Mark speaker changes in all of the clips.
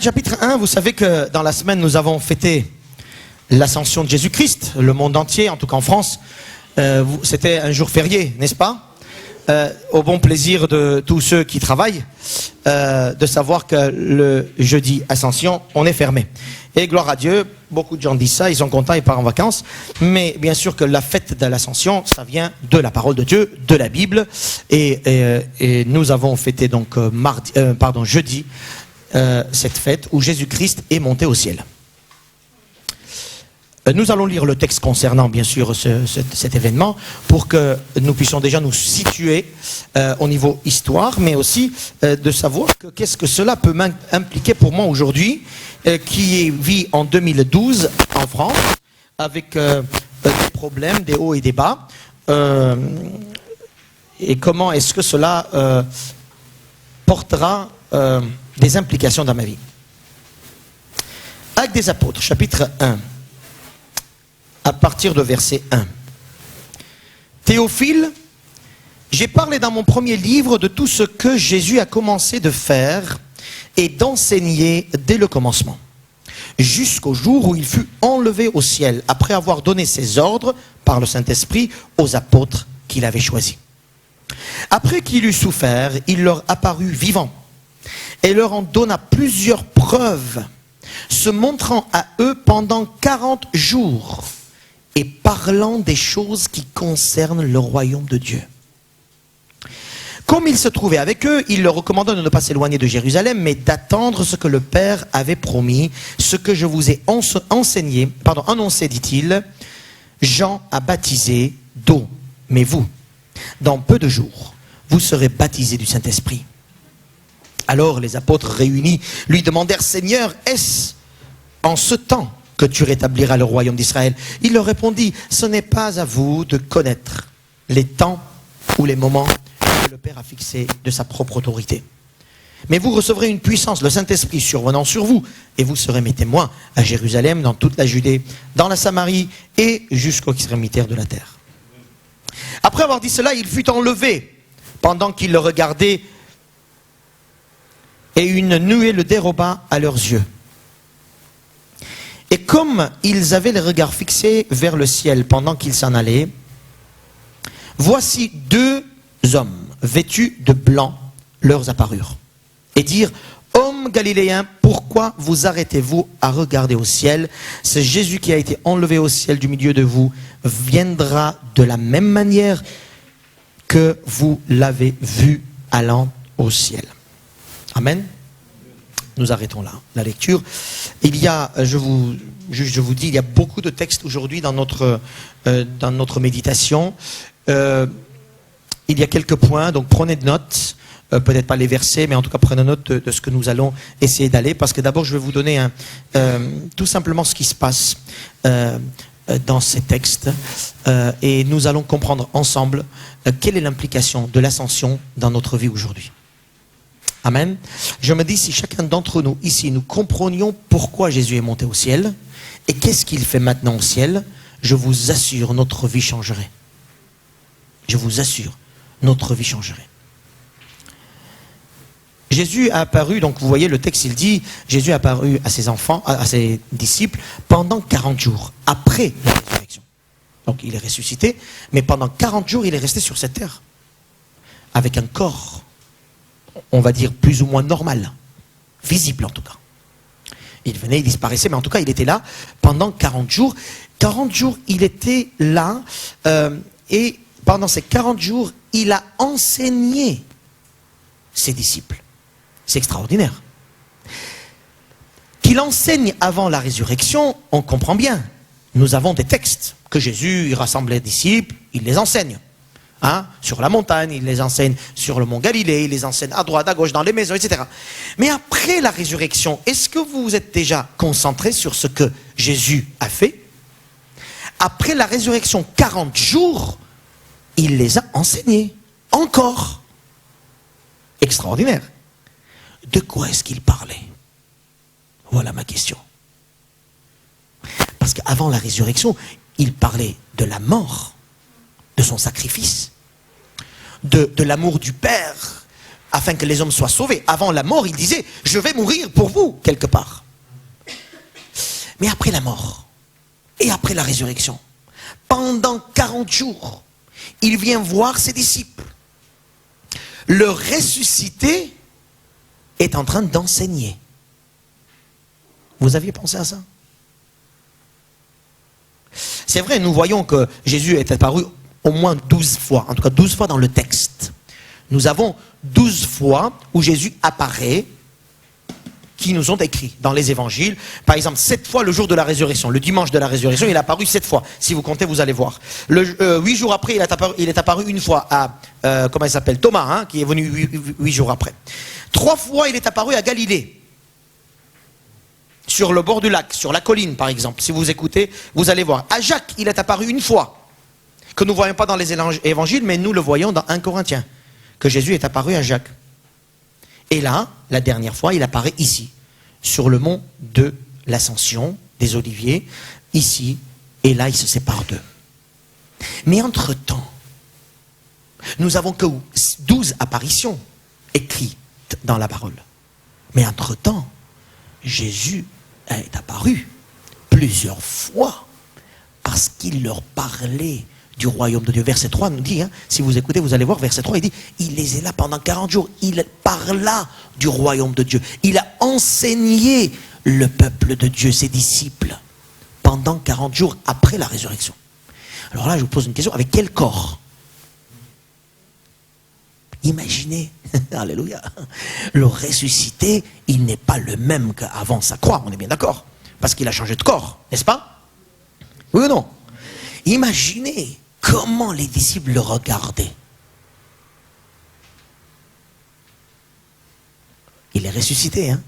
Speaker 1: Chapitre 1, vous savez que dans la semaine, nous avons fêté l'ascension de Jésus-Christ, le monde entier, en tout cas en France. C'était un jour férié, n'est-ce pas? Au bon plaisir de tous ceux qui travaillent, de savoir que le jeudi Ascension, on est fermé. Et gloire à Dieu, beaucoup de gens disent ça, ils sont contents, ils partent en vacances. Mais bien sûr que la fête de l'Ascension, ça vient de la parole de Dieu, de la Bible. Et nous avons fêté donc jeudi cette fête où Jésus-Christ est monté au ciel. Nous allons lire le texte concernant, bien sûr, cet événement pour que nous puissions déjà nous situer au niveau histoire, mais aussi de savoir qu'est-ce que cela peut impliquer pour moi aujourd'hui, qui vit en 2012 en France, avec des problèmes, des hauts et des bas, et comment est-ce que cela portera des implications dans ma vie. Actes des Apôtres, chapitre 1. À partir de verset 1. Théophile, j'ai parlé dans mon premier livre de tout ce que Jésus a commencé de faire et d'enseigner dès le commencement, jusqu'au jour où il fut enlevé au ciel, après avoir donné ses ordres par le Saint-Esprit aux apôtres qu'il avait choisis. Après qu'il eut souffert, il leur apparut vivant et leur en donna plusieurs preuves, se montrant à eux pendant 40 jours, et parlant des choses qui concernent le royaume de Dieu. Comme il se trouvait avec eux, il leur recommanda de ne pas s'éloigner de Jérusalem, mais d'attendre ce que le Père avait promis, ce que je vous ai annoncé, dit-il. Jean a baptisé d'eau, mais vous, dans peu de jours, vous serez baptisés du Saint-Esprit. Alors les apôtres réunis lui demandèrent, Seigneur, est-ce en ce temps que tu rétabliras le royaume d'Israël? Il leur répondit, ce n'est pas à vous de connaître les temps ou les moments que le Père a fixés de sa propre autorité. Mais vous recevrez une puissance, le Saint-Esprit survenant sur vous, et vous serez mes témoins à Jérusalem, dans toute la Judée, dans la Samarie et jusqu'aux extrémités de la terre. Après avoir dit cela, il fut enlevé pendant qu'il le regardait, et une nuée le déroba à leurs yeux. Et comme ils avaient les regards fixés vers le ciel pendant qu'ils s'en allaient, voici deux hommes vêtus de blanc leur apparurent et dirent, hommes galiléens, pourquoi vous arrêtez-vous à regarder au ciel? C'est Jésus qui a été enlevé au ciel du milieu de vous, viendra de la même manière que vous l'avez vu allant au ciel. Amen. Nous arrêtons là la lecture. Il y a, je vous dis, il y a beaucoup de textes aujourd'hui dans notre méditation. Il y a quelques points, donc prenez de notes. Peut-être pas les versets, mais en tout cas prenez note de ce que nous allons essayer d'aller. Parce que d'abord, je vais vous donner tout simplement ce qui se passe dans ces textes. Et nous allons comprendre ensemble quelle est l'implication de l'ascension dans notre vie aujourd'hui. Amen. Je me dis, si chacun d'entre nous ici, nous comprenions pourquoi Jésus est monté au ciel et qu'est-ce qu'il fait maintenant au ciel, je vous assure, notre vie changerait. Je vous assure, notre vie changerait. Jésus a apparu, donc vous voyez le texte, il dit, Jésus a apparu à ses enfants, à ses disciples, pendant 40 jours, après la résurrection. Donc il est ressuscité, mais pendant 40 jours, il est resté sur cette terre, avec un corps, on va dire plus ou moins normal, visible en tout cas. Il venait, il disparaissait, mais en tout cas il était là pendant 40 jours. 40 jours il était là, et pendant ces 40 jours, il a enseigné ses disciples. C'est extraordinaire. Qu'il enseigne avant la résurrection, on comprend bien. Nous avons des textes que Jésus, il rassemble les disciples, il les enseigne. Sur la montagne, il les enseigne sur le mont Galilée, il les enseigne à droite, à gauche, dans les maisons, etc. Mais après la résurrection, est-ce que vous vous êtes déjà concentré sur ce que Jésus a fait? Après la résurrection, 40 jours, il les a enseignés. Encore. Extraordinaire. De quoi est-ce qu'il parlait? Voilà ma question. Parce qu'avant la résurrection, il parlait de la mort, de son sacrifice, de l'amour du Père afin que les hommes soient sauvés. Avant la mort, il disait, je vais mourir pour vous, quelque part. Mais après la mort, et après la résurrection, pendant 40 jours, il vient voir ses disciples. Le ressuscité est en train d'enseigner. Vous aviez pensé à ça? C'est vrai, nous voyons que Jésus est apparu au moins 12 fois, en tout cas 12 fois dans le texte. Nous avons 12 fois où Jésus apparaît, qui nous ont écrits dans les évangiles. Par exemple, 7 fois le jour de la résurrection. Le dimanche de la résurrection, il est apparu 7 fois. Si vous comptez, vous allez voir. 8 jours après, il est apparu une fois à, comment il s'appelle, Thomas, hein, qui est venu 8 jours après. 3 fois, il est apparu à Galilée. Sur le bord du lac, sur la colline, par exemple. Si vous écoutez, vous allez voir. À Jacques, il est apparu une fois. Que nous ne voyons pas dans les évangiles, mais nous le voyons dans 1 Corinthiens. Que Jésus est apparu à Jacques. Et là, la dernière fois, il apparaît ici, sur le mont de l'Ascension, des Oliviers, ici, et là, il se sépare d'eux. Mais entre-temps, nous avons que 12 apparitions écrites dans la parole. Mais entre-temps, Jésus est apparu plusieurs fois, parce qu'il leur parlait du royaume de Dieu. Verset 3 nous dit, hein, si vous écoutez, vous allez voir, verset 3, il dit, il les est là pendant 40 jours, il parla du royaume de Dieu. Il a enseigné le peuple de Dieu, ses disciples, pendant 40 jours après la résurrection. Alors là, je vous pose une question, avec quel corps? Imaginez, alléluia, le ressuscité, il n'est pas le même qu'avant sa croix, on est bien d'accord, parce qu'il a changé de corps, n'est-ce pas? Oui ou non? Imaginez comment les disciples le regardaient. Il est ressuscité, hein?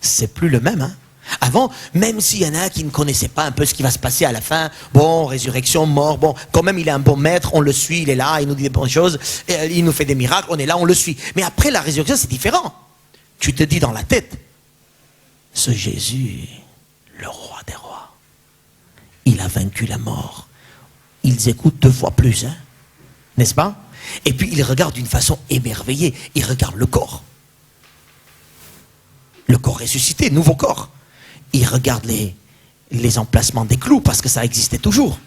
Speaker 1: C'est plus le même, hein? Avant, même s'il y en a qui ne connaissaient pas un peu ce qui va se passer à la fin, bon, résurrection, mort, bon, quand même il est un bon maître, on le suit, il est là, il nous dit des bonnes choses, il nous fait des miracles, on est là, on le suit. Mais après la résurrection, c'est différent. Tu te dis dans la tête, ce Jésus, le roi des rois, il a vaincu la mort. Ils écoutent 2 fois plus, hein, n'est-ce pas? Et puis ils regardent d'une façon émerveillée, ils regardent le corps ressuscité, nouveau corps. Ils regardent les emplacements des clous, parce que ça existait toujours.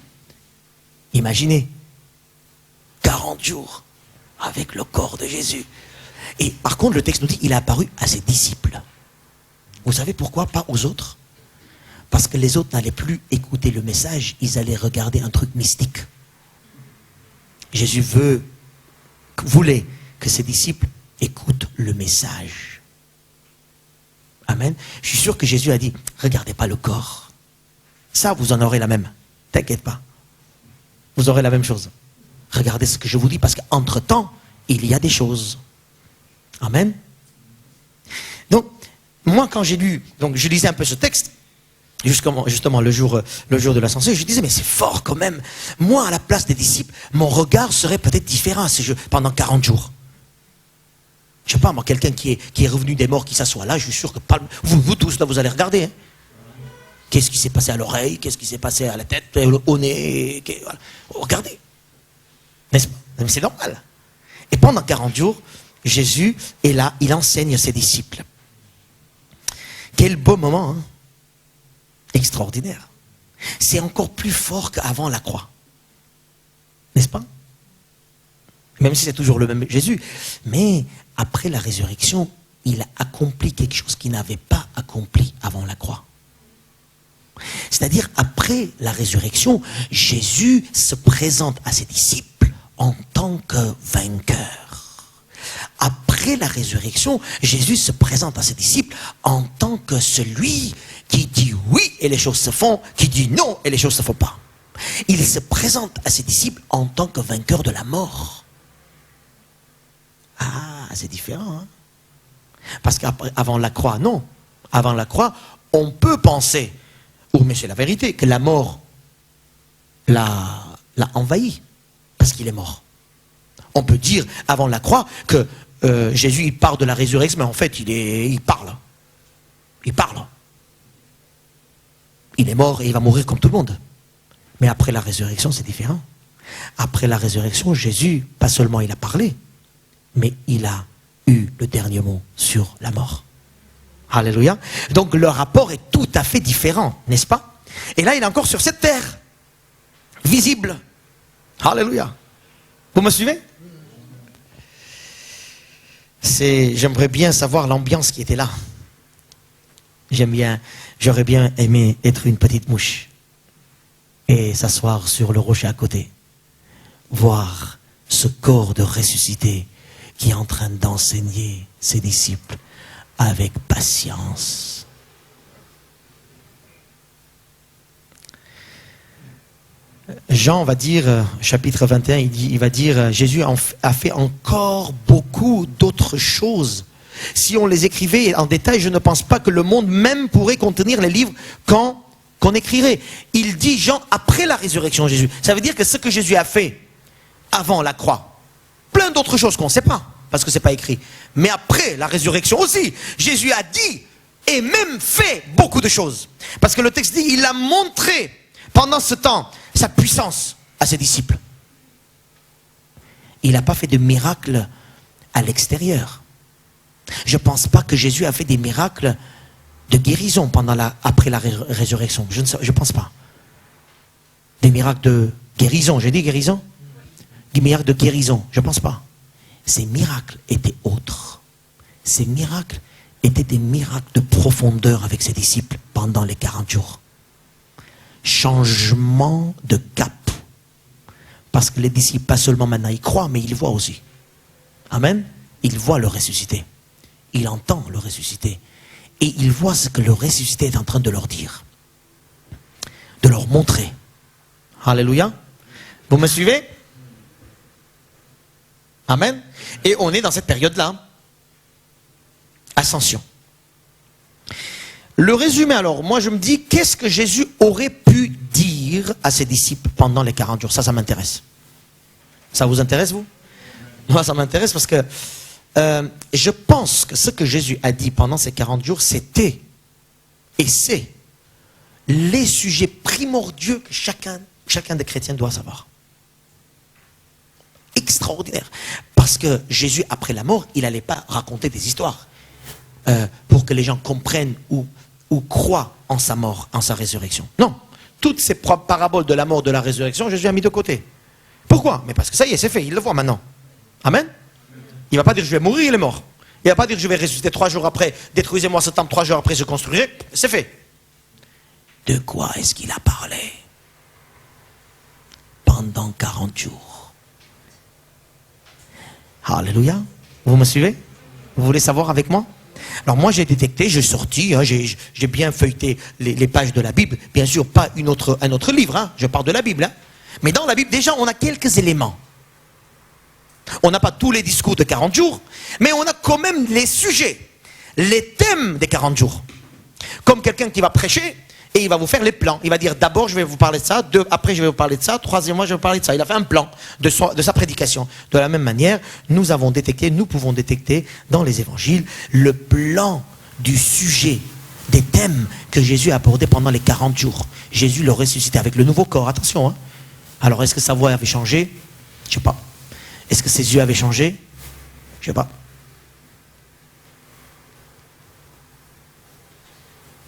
Speaker 1: Imaginez, 40 jours avec le corps de Jésus. Et par contre, le texte nous dit, il est apparu à ses disciples. Vous savez pourquoi? Pas aux autres. Parce que les autres n'allaient plus écouter le message, ils allaient regarder un truc mystique. Jésus voulait que ses disciples écoutent le message. Amen. Je suis sûr que Jésus a dit, regardez pas le corps. Ça, vous en aurez la même. T'inquiète pas. Vous aurez la même chose. Regardez ce que je vous dis, parce qu'entre-temps, il y a des choses. Amen. Donc, moi, quand j'ai lu, donc je lisais un peu ce texte, justement le jour de l'ascension, je disais, mais c'est fort quand même. Moi, à la place des disciples, mon regard serait peut-être différent pendant 40 jours. Je ne sais pas, moi, quelqu'un qui est revenu des morts, qui s'assoit là, je suis sûr que vous tous, là, vous allez regarder. Hein. Qu'est-ce qui s'est passé à l'oreille? Qu'est-ce qui s'est passé à la tête, au nez? Voilà. Regardez. N'est-ce pas? C'est normal. Et pendant 40 jours, Jésus est là, il enseigne à ses disciples. Quel beau moment, hein? Extraordinaire. C'est encore plus fort qu'avant la croix. N'est-ce pas? Même si c'est toujours le même Jésus. Mais après la résurrection, il a accompli quelque chose qu'il n'avait pas accompli avant la croix. C'est-à-dire, après la résurrection, Jésus se présente à ses disciples en tant que vainqueur. Après la résurrection, Jésus se présente à ses disciples en tant que celui qui dit oui et les choses se font, qui dit non et les choses ne se font pas. Il se présente à ses disciples en tant que vainqueur de la mort. Ah, c'est différent. Hein? Parce qu'avant la croix, non. Avant la croix, on peut penser, mais c'est la vérité, que la mort l'a envahi, parce qu'il est mort. On peut dire, avant la croix, que Jésus, il parle de la résurrection, mais en fait, il parle. Il parle. Il est mort et il va mourir comme tout le monde. Mais après la résurrection, c'est différent. Après la résurrection, Jésus, pas seulement il a parlé, mais il a eu le dernier mot sur la mort. Alléluia. Donc le rapport est tout à fait différent, n'est-ce pas? Et là, il est encore sur cette terre, visible. Alléluia. Vous me suivez? J'aimerais bien savoir l'ambiance qui était là. J'aurais bien aimé être une petite mouche et s'asseoir sur le rocher à côté, voir ce corps de ressuscité qui est en train d'enseigner ses disciples avec patience. Jean va dire, chapitre 21, il va dire, Jésus a fait encore beaucoup d'autres choses. Si on les écrivait en détail, je ne pense pas que le monde même pourrait contenir les livres qu'on écrirait. Il dit, Jean, après la résurrection de Jésus. Ça veut dire que ce que Jésus a fait avant la croix, plein d'autres choses qu'on ne sait pas, parce que ce n'est pas écrit. Mais après la résurrection aussi, Jésus a dit et même fait beaucoup de choses. Parce que le texte dit, il a montré pendant ce temps sa puissance à ses disciples. Il n'a pas fait de miracles à l'extérieur. Je ne pense pas que Jésus a fait des miracles de guérison après la résurrection. Je ne pense pas. Des miracles de guérison. J'ai dit guérison? Des miracles de guérison. Je ne pense pas. Ces miracles étaient autres. Ces miracles étaient des miracles de profondeur avec ses disciples pendant les 40 jours. Changement de cap. Parce que les disciples, pas seulement maintenant, ils croient, mais ils voient aussi. Amen. Ils voient le ressuscité. Il entend le ressuscité. Et il voit ce que le ressuscité est en train de leur dire. De leur montrer. Alléluia. Vous me suivez? Amen. Et on est dans cette période-là. Ascension. Le résumé alors, moi je me dis, qu'est-ce que Jésus aurait pu dire à ses disciples pendant les 40 jours? Ça m'intéresse. Ça vous intéresse, vous? Moi ça m'intéresse parce que je pense que ce que Jésus a dit pendant ces 40 jours, c'était et c'est les sujets primordiaux que chacun des chrétiens doit savoir. Extraordinaire. Parce que Jésus, après la mort, il n'allait pas raconter des histoires pour que les gens comprennent ou croient en sa mort, en sa résurrection. Non. Toutes ces paraboles de la mort, de la résurrection, Jésus a mis de côté. Pourquoi? Mais parce que ça y est, c'est fait, il le voit maintenant. Amen. Il ne va pas dire je vais mourir, il est mort. Il ne va pas dire je vais ressusciter 3 jours après, détruisez-moi ce temple, 3 jours après je construirai. C'est fait. De quoi est-ce qu'il a parlé? Pendant 40 jours. Alléluia. Vous me suivez? Vous voulez savoir avec moi? Alors moi j'ai détecté, j'ai sorti, j'ai bien feuilleté les pages de la Bible. Bien sûr, pas un autre livre, je parle de la Bible. Mais dans la Bible, déjà, on a quelques éléments. On n'a pas tous les discours de 40 jours, mais on a quand même les sujets, les thèmes des 40 jours. Comme quelqu'un qui va prêcher et il va vous faire les plans. Il va dire d'abord je vais vous parler de ça, après je vais vous parler de ça, troisièmement je vais vous parler de ça. Il a fait un plan de sa prédication. De la même manière, nous pouvons détecter dans les évangiles le plan du sujet, des thèmes que Jésus a abordés pendant les 40 jours. Jésus le ressuscité avec le nouveau corps, attention. Alors est-ce que sa voix avait changé? Je ne sais pas. Est-ce que ses yeux avaient changé? Je ne sais pas.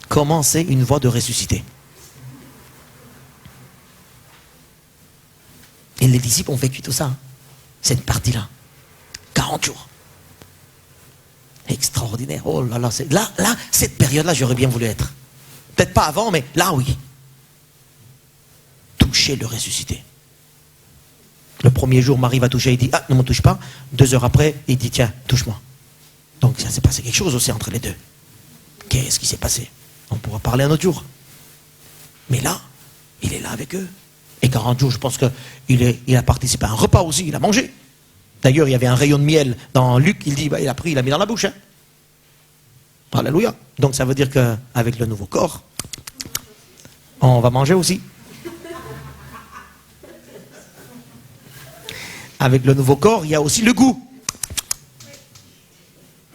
Speaker 1: Comment c'est une voix de ressuscité? Et les disciples ont vécu tout ça. Cette partie-là. 40 jours. Extraordinaire. Oh là là. Là, cette période-là, j'aurais bien voulu être. Peut-être pas avant, mais là, oui. Toucher le ressuscité. Le premier jour, Marie va toucher, il dit, ah, ne me touche pas. 2 heures après, il dit, tiens, touche-moi. Donc, ça s'est passé quelque chose aussi entre les deux. Qu'est-ce qui s'est passé? On pourra parler un autre jour. Mais là, il est là avec eux. Et 40 jours, je pense qu'il a participé à un repas aussi, il a mangé. D'ailleurs, il y avait un rayon de miel dans Luc, il dit, il a pris, il a mis dans la bouche. Alléluia. Donc, ça veut dire qu'avec le nouveau corps, on va manger aussi. Avec le nouveau corps, il y a aussi le goût.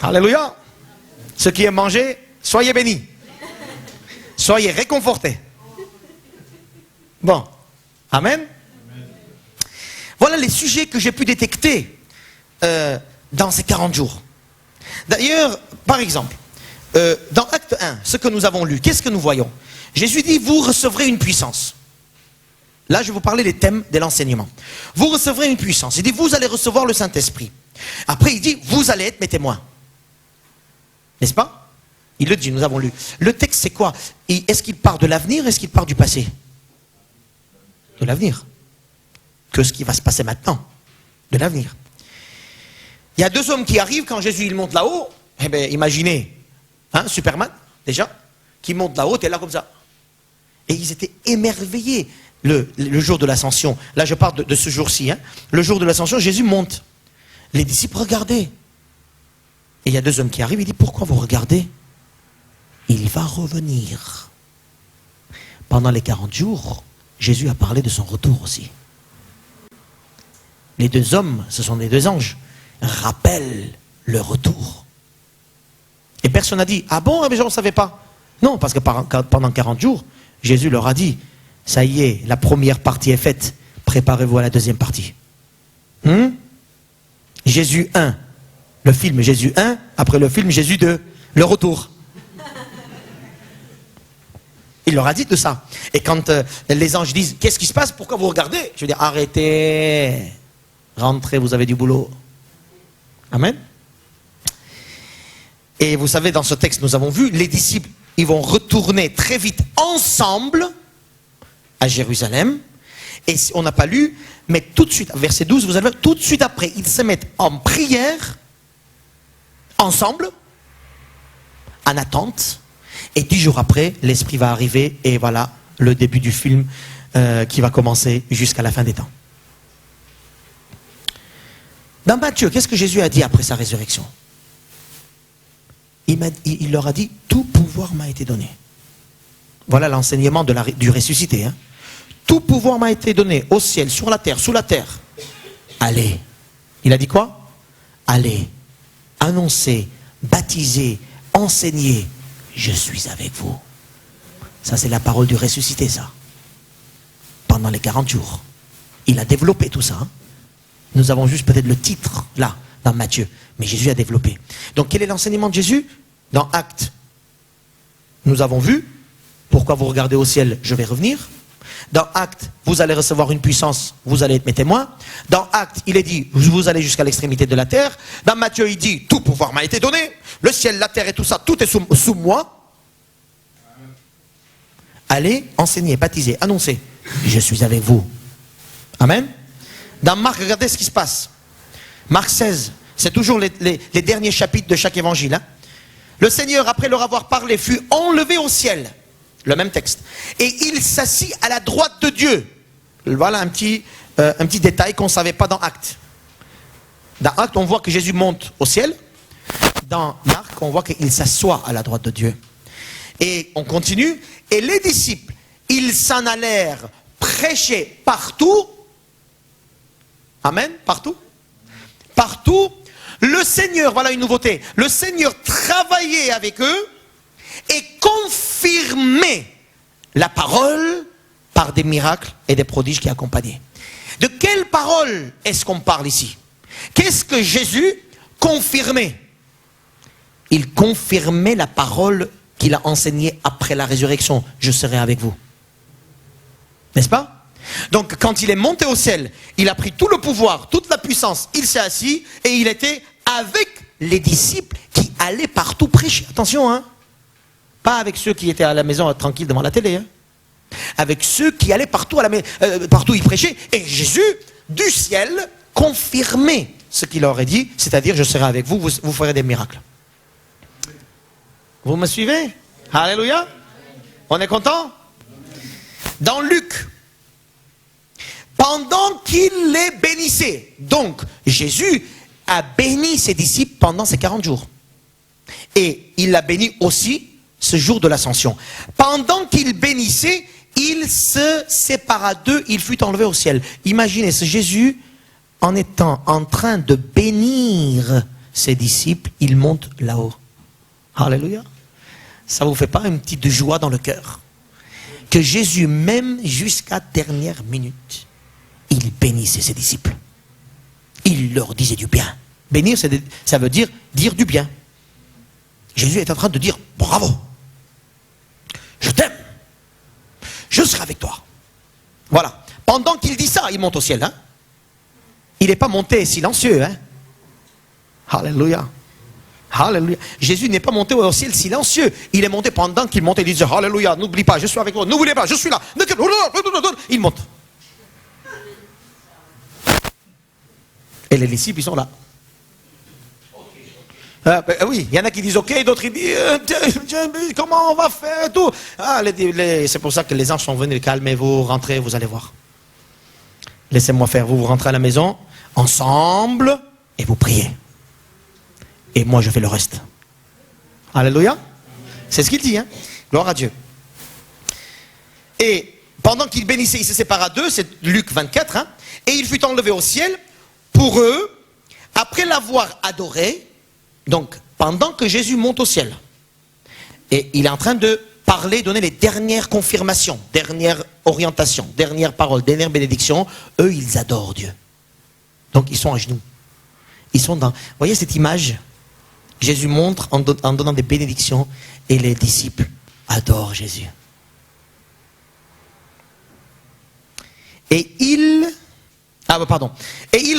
Speaker 1: Alléluia. Ceux qui aiment manger, soyez bénis. Soyez réconfortés. Bon. Amen. Voilà les sujets que j'ai pu détecter dans ces 40 jours. D'ailleurs, par exemple, dans Acte 1, ce que nous avons lu, qu'est-ce que nous voyons? Jésus dit, vous recevrez une puissance. Là, je vais vous parler des thèmes de l'enseignement. Vous recevrez une puissance. Il dit, vous allez recevoir le Saint-Esprit. Après, il dit, vous allez être mes témoins. N'est-ce pas? Il le dit, nous avons lu. Le texte, c'est quoi? Est-ce qu'il part de l'avenir, est-ce qu'il part du passé? De l'avenir. Que ce qui va se passer maintenant. De l'avenir. Il y a deux hommes qui arrivent quand Jésus il monte là-haut. Eh bien, imaginez, hein, Superman, déjà, qui monte là-haut, et là comme ça. Et ils étaient émerveillés le jour de l'ascension. Là, je parle de ce jour-ci. Hein. Le jour de l'ascension, Jésus monte. Les disciples regardaient. Et il y a deux hommes qui arrivent, il dit, pourquoi vous regardez? Il va revenir. Pendant les 40 jours, Jésus a parlé de son retour aussi. Les deux hommes, ce sont des deux anges, rappellent le retour. Et personne n'a dit, ah bon, mais je ne savais pas. Non, parce que pendant 40 jours, Jésus leur a dit, ça y est, la première partie est faite, préparez-vous à la deuxième partie. Jésus 1, le film Jésus 1, après le film Jésus 2, le retour. Il leur a dit de ça. Et quand les anges disent, qu'est-ce qui se passe, pourquoi vous regardez? Je veux dire, arrêtez, rentrez, vous avez du boulot. Amen. Et vous savez, dans ce texte, nous avons vu, les disciples, ils vont retourner très vite ensemble à Jérusalem. Et on n'a pas lu, mais tout de suite, verset 12, vous allez voir, tout de suite après, ils se mettent en prière, ensemble, en attente. Et 10 jours après, l'Esprit va arriver, et voilà le début du film qui va commencer jusqu'à la fin des temps. Dans Matthieu, qu'est-ce que Jésus a dit après sa résurrection? Il leur a dit, tout pouvoir m'a été donné. Voilà l'enseignement du ressuscité. Hein. Tout pouvoir m'a été donné au ciel, sur la terre, sous la terre. Allez. Il a dit quoi? Allez, annoncez, baptisez, enseignez. Je suis avec vous. Ça, c'est la parole du ressuscité, ça. Pendant les 40 jours. Il a développé tout ça. Hein. Nous avons juste peut-être le titre, là, dans Matthieu. Mais Jésus a développé. Donc, quel est l'enseignement de Jésus? Dans Actes, nous avons vu. Pourquoi vous regardez au ciel? Je vais revenir. Dans Actes, vous allez recevoir une puissance, vous allez être mes témoins. Dans Actes, il est dit, vous allez jusqu'à l'extrémité de la terre. Dans Matthieu, il dit, tout pouvoir m'a été donné. Le ciel, la terre et tout ça, tout est sous moi. Allez, enseignez, baptisez, annoncez. Je suis avec vous. Amen. Dans Marc, regardez ce qui se passe. Marc 16, c'est toujours les derniers chapitres de chaque évangile. Hein. Le Seigneur, après leur avoir parlé, fut enlevé au ciel. Le même texte. Et il s'assit à la droite de Dieu. Voilà un petit détail qu'on ne savait pas dans Actes. Dans Actes, on voit que Jésus monte au ciel. Dans Marc, on voit qu'il s'assoit à la droite de Dieu. Et on continue. Et les disciples, ils s'en allèrent prêcher partout. Amen, partout. Partout. Le Seigneur, voilà une nouveauté. Le Seigneur travaillait avec eux et confirmait la parole par des miracles et des prodiges qui accompagnaient. De quelle parole est-ce qu'on parle ici? Qu'est-ce que Jésus confirmait? Il confirmait la parole qu'il a enseignée après la résurrection. Je serai avec vous. N'est-ce pas? Donc quand il est monté au ciel, il a pris tout le pouvoir, toute la puissance, il s'est assis et il était avec les disciples qui allaient partout prêcher. Attention, hein. Pas avec ceux qui étaient à la maison tranquilles devant la télé. Hein. Avec ceux qui allaient partout, partout y prêcher. Et Jésus, du ciel, confirmait ce qu'il leur a dit. C'est-à-dire, je serai avec vous, vous ferez des miracles. Vous me suivez? Alléluia. On est content? Dans Luc, pendant qu'il les bénissait. Donc, Jésus a béni ses disciples pendant ces 40 jours. Et il l'a béni aussi ce jour de l'ascension. Pendant qu'il bénissait, il se sépara d'eux, il fut enlevé au ciel. Imaginez ce Jésus, en étant en train de bénir ses disciples, il monte là-haut. Alléluia. Ça vous fait pas une petite joie dans le cœur? Que Jésus, même jusqu'à dernière minute, il bénissait ses disciples. Il leur disait du bien. Bénir, ça veut dire du bien. Jésus est en train de dire, bravo, je t'aime, je serai avec toi. Voilà. Pendant qu'il dit ça, il monte au ciel. Hein? Il n'est pas monté silencieux. Hein? Alléluia. Alléluia. Jésus n'est pas monté au ciel silencieux. Il est monté pendant qu'il montait. Il disait, Alléluia, n'oublie pas, je suis avec toi. N'oubliez pas, je suis là. Il monte. Et les disciples, ils sont là. Oui, il y en a qui disent ok, d'autres ils disent comment on va faire tout. C'est pour ça que les anges sont venus. Calmez-vous, rentrez, vous allez voir. Laissez-moi faire. Vous rentrez à la maison ensemble et vous priez. Et moi je fais le reste. Alléluia. C'est ce qu'il dit. Hein? Gloire à Dieu. Et pendant qu'il bénissait, il se sépara d'eux. C'est Luc 24. Hein? Et il fut enlevé au ciel. Pour eux, après l'avoir adoré. Donc, pendant que Jésus monte au ciel, et il est en train de parler, donner les dernières confirmations, dernières orientations, dernières paroles, dernières bénédictions, eux, ils adorent Dieu. Donc, ils sont à genoux. Ils sont dans... Vous voyez cette image? Jésus montre en donnant des bénédictions, et les disciples adorent Jésus. Et ils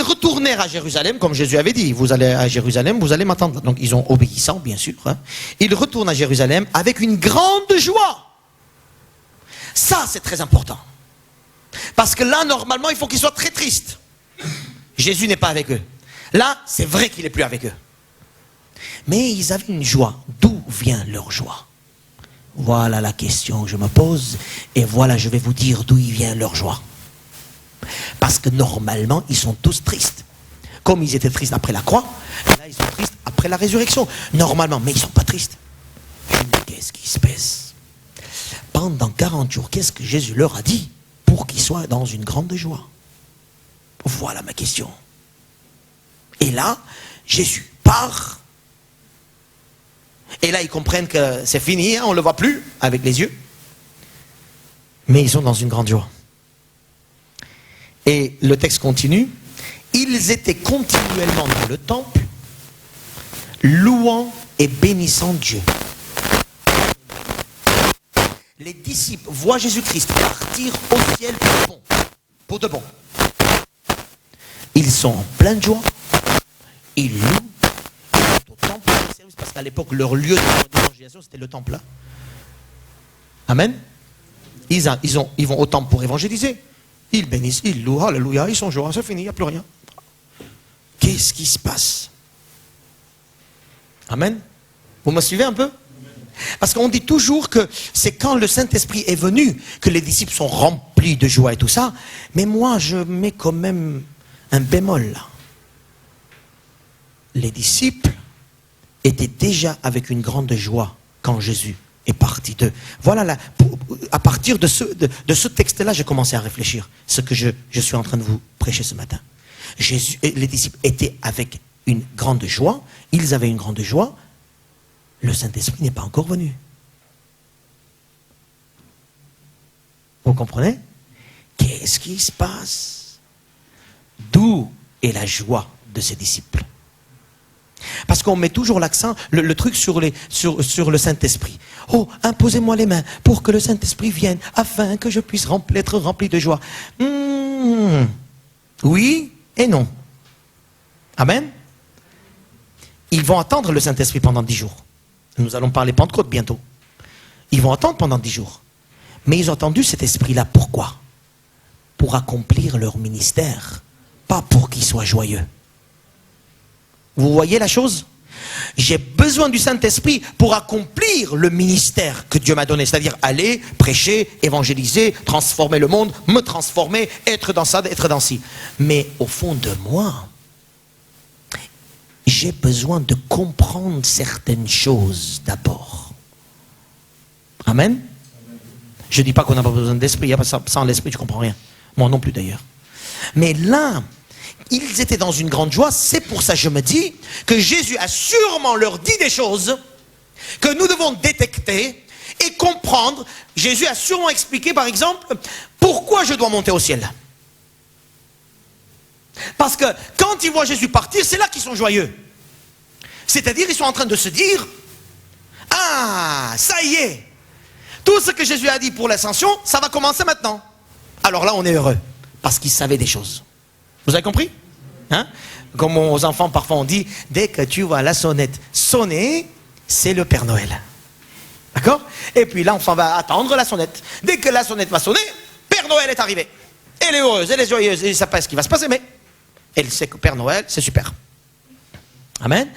Speaker 1: retournèrent à Jérusalem, comme Jésus avait dit, vous allez à Jérusalem, vous allez m'attendre. Donc ils ont obéissant, bien sûr. Hein. Ils retournent à Jérusalem avec une grande joie. Ça, c'est très important. Parce que là, normalement, il faut qu'ils soient très tristes. Jésus n'est pas avec eux. Là, c'est vrai qu'il n'est plus avec eux. Mais ils avaient une joie. D'où vient leur joie? Voilà la question que je me pose. Et voilà, je vais vous dire d'où vient leur joie. Parce que normalement, ils sont tous tristes. Comme ils étaient tristes après la croix, là, ils sont tristes après la résurrection. Normalement, mais ils ne sont pas tristes. Qu'est-ce qui se passe? Pendant 40 jours, qu'est-ce que Jésus leur a dit pour qu'ils soient dans une grande joie? Voilà ma question. Et là, Jésus part. Et là, ils comprennent que c'est fini, hein, on ne le voit plus avec les yeux. Mais ils sont dans une grande joie. Et le texte continue. Ils étaient continuellement dans le temple, louant et bénissant Dieu. Les disciples voient Jésus-Christ partir au ciel pour de bon. Ils sont en pleine joie. Ils louent. Ils sont au temple, parce qu'à l'époque, leur lieu d'évangélisation, c'était le temple. Là. Amen. Ils vont au temple pour évangéliser. Ils bénissent, ils louent, alléluia, ils sont joyeux, c'est fini, il n'y a plus rien. Qu'est-ce qui se passe? Amen. Vous me suivez un peu? Parce qu'on dit toujours que c'est quand le Saint-Esprit est venu que les disciples sont remplis de joie et tout ça. Mais moi, je mets quand même un bémol là. Les disciples étaient déjà avec une grande joie quand Jésus est parti d'eux. Voilà, là, à partir de ce texte-là, j'ai commencé à réfléchir. Ce que je suis en train de vous prêcher ce matin. Les disciples étaient avec une grande joie. Ils avaient une grande joie. Le Saint-Esprit n'est pas encore venu. Vous comprenez? Qu'est-ce qui se passe? D'où est la joie de ces disciples? Parce qu'on met toujours l'accent, le truc sur le Saint-Esprit. Oh, imposez-moi les mains pour que le Saint-Esprit vienne, afin que je puisse être rempli de joie. Oui et non. Amen. Ils vont attendre le Saint-Esprit pendant 10 jours. Nous allons parler Pentecôte bientôt. Ils vont attendre pendant 10 jours. Mais ils ont attendu cet esprit-là. Pourquoi? Pour accomplir leur ministère. Pas pour qu'ils soient joyeux. Vous voyez la chose? J'ai besoin du Saint-Esprit pour accomplir le ministère que Dieu m'a donné. C'est-à-dire aller, prêcher, évangéliser, transformer le monde, me transformer, être dans ça, être dans ci. Mais au fond de moi, j'ai besoin de comprendre certaines choses d'abord. Amen? Je ne dis pas qu'on n'a pas besoin d'esprit. Sans l'esprit, tu ne comprends rien. Moi non plus d'ailleurs. Mais là, ils étaient dans une grande joie. C'est pour ça que je me dis que Jésus a sûrement leur dit des choses que nous devons détecter et comprendre. Jésus a sûrement expliqué, par exemple, pourquoi je dois monter au ciel. Parce que quand ils voient Jésus partir, c'est là qu'ils sont joyeux. C'est-à-dire, ils sont en train de se dire, Ah, ça y est. Tout ce que Jésus a dit pour l'ascension, ça va commencer maintenant. Alors là, on est heureux. Parce qu'il savait des choses. Vous avez compris? Hein? Comme aux enfants, parfois on dit, dès que tu vois la sonnette sonner, c'est le Père Noël. D'accord? Et puis l'enfant va attendre la sonnette. Dès que la sonnette va sonner, Père Noël est arrivé. Elle est heureuse, elle est joyeuse, elle ne sait pas ce qui va se passer, mais elle sait que Père Noël, c'est super. Amen.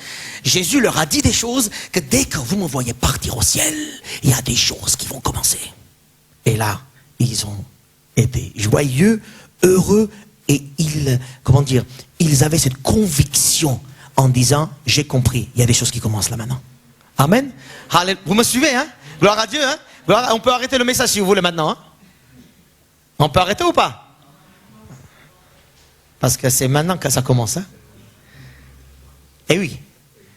Speaker 1: Jésus leur a dit des choses que dès que vous me voyez partir au ciel, il y a des choses qui vont commencer. Et là, ils ont été joyeux, heureux, et ils avaient cette conviction en disant, j'ai compris, il y a des choses qui commencent là maintenant. Amen. Vous me suivez, hein? Gloire à Dieu, hein? On peut arrêter le message si vous voulez maintenant, hein? On peut arrêter ou pas? Parce que c'est maintenant que ça commence, hein? Et oui,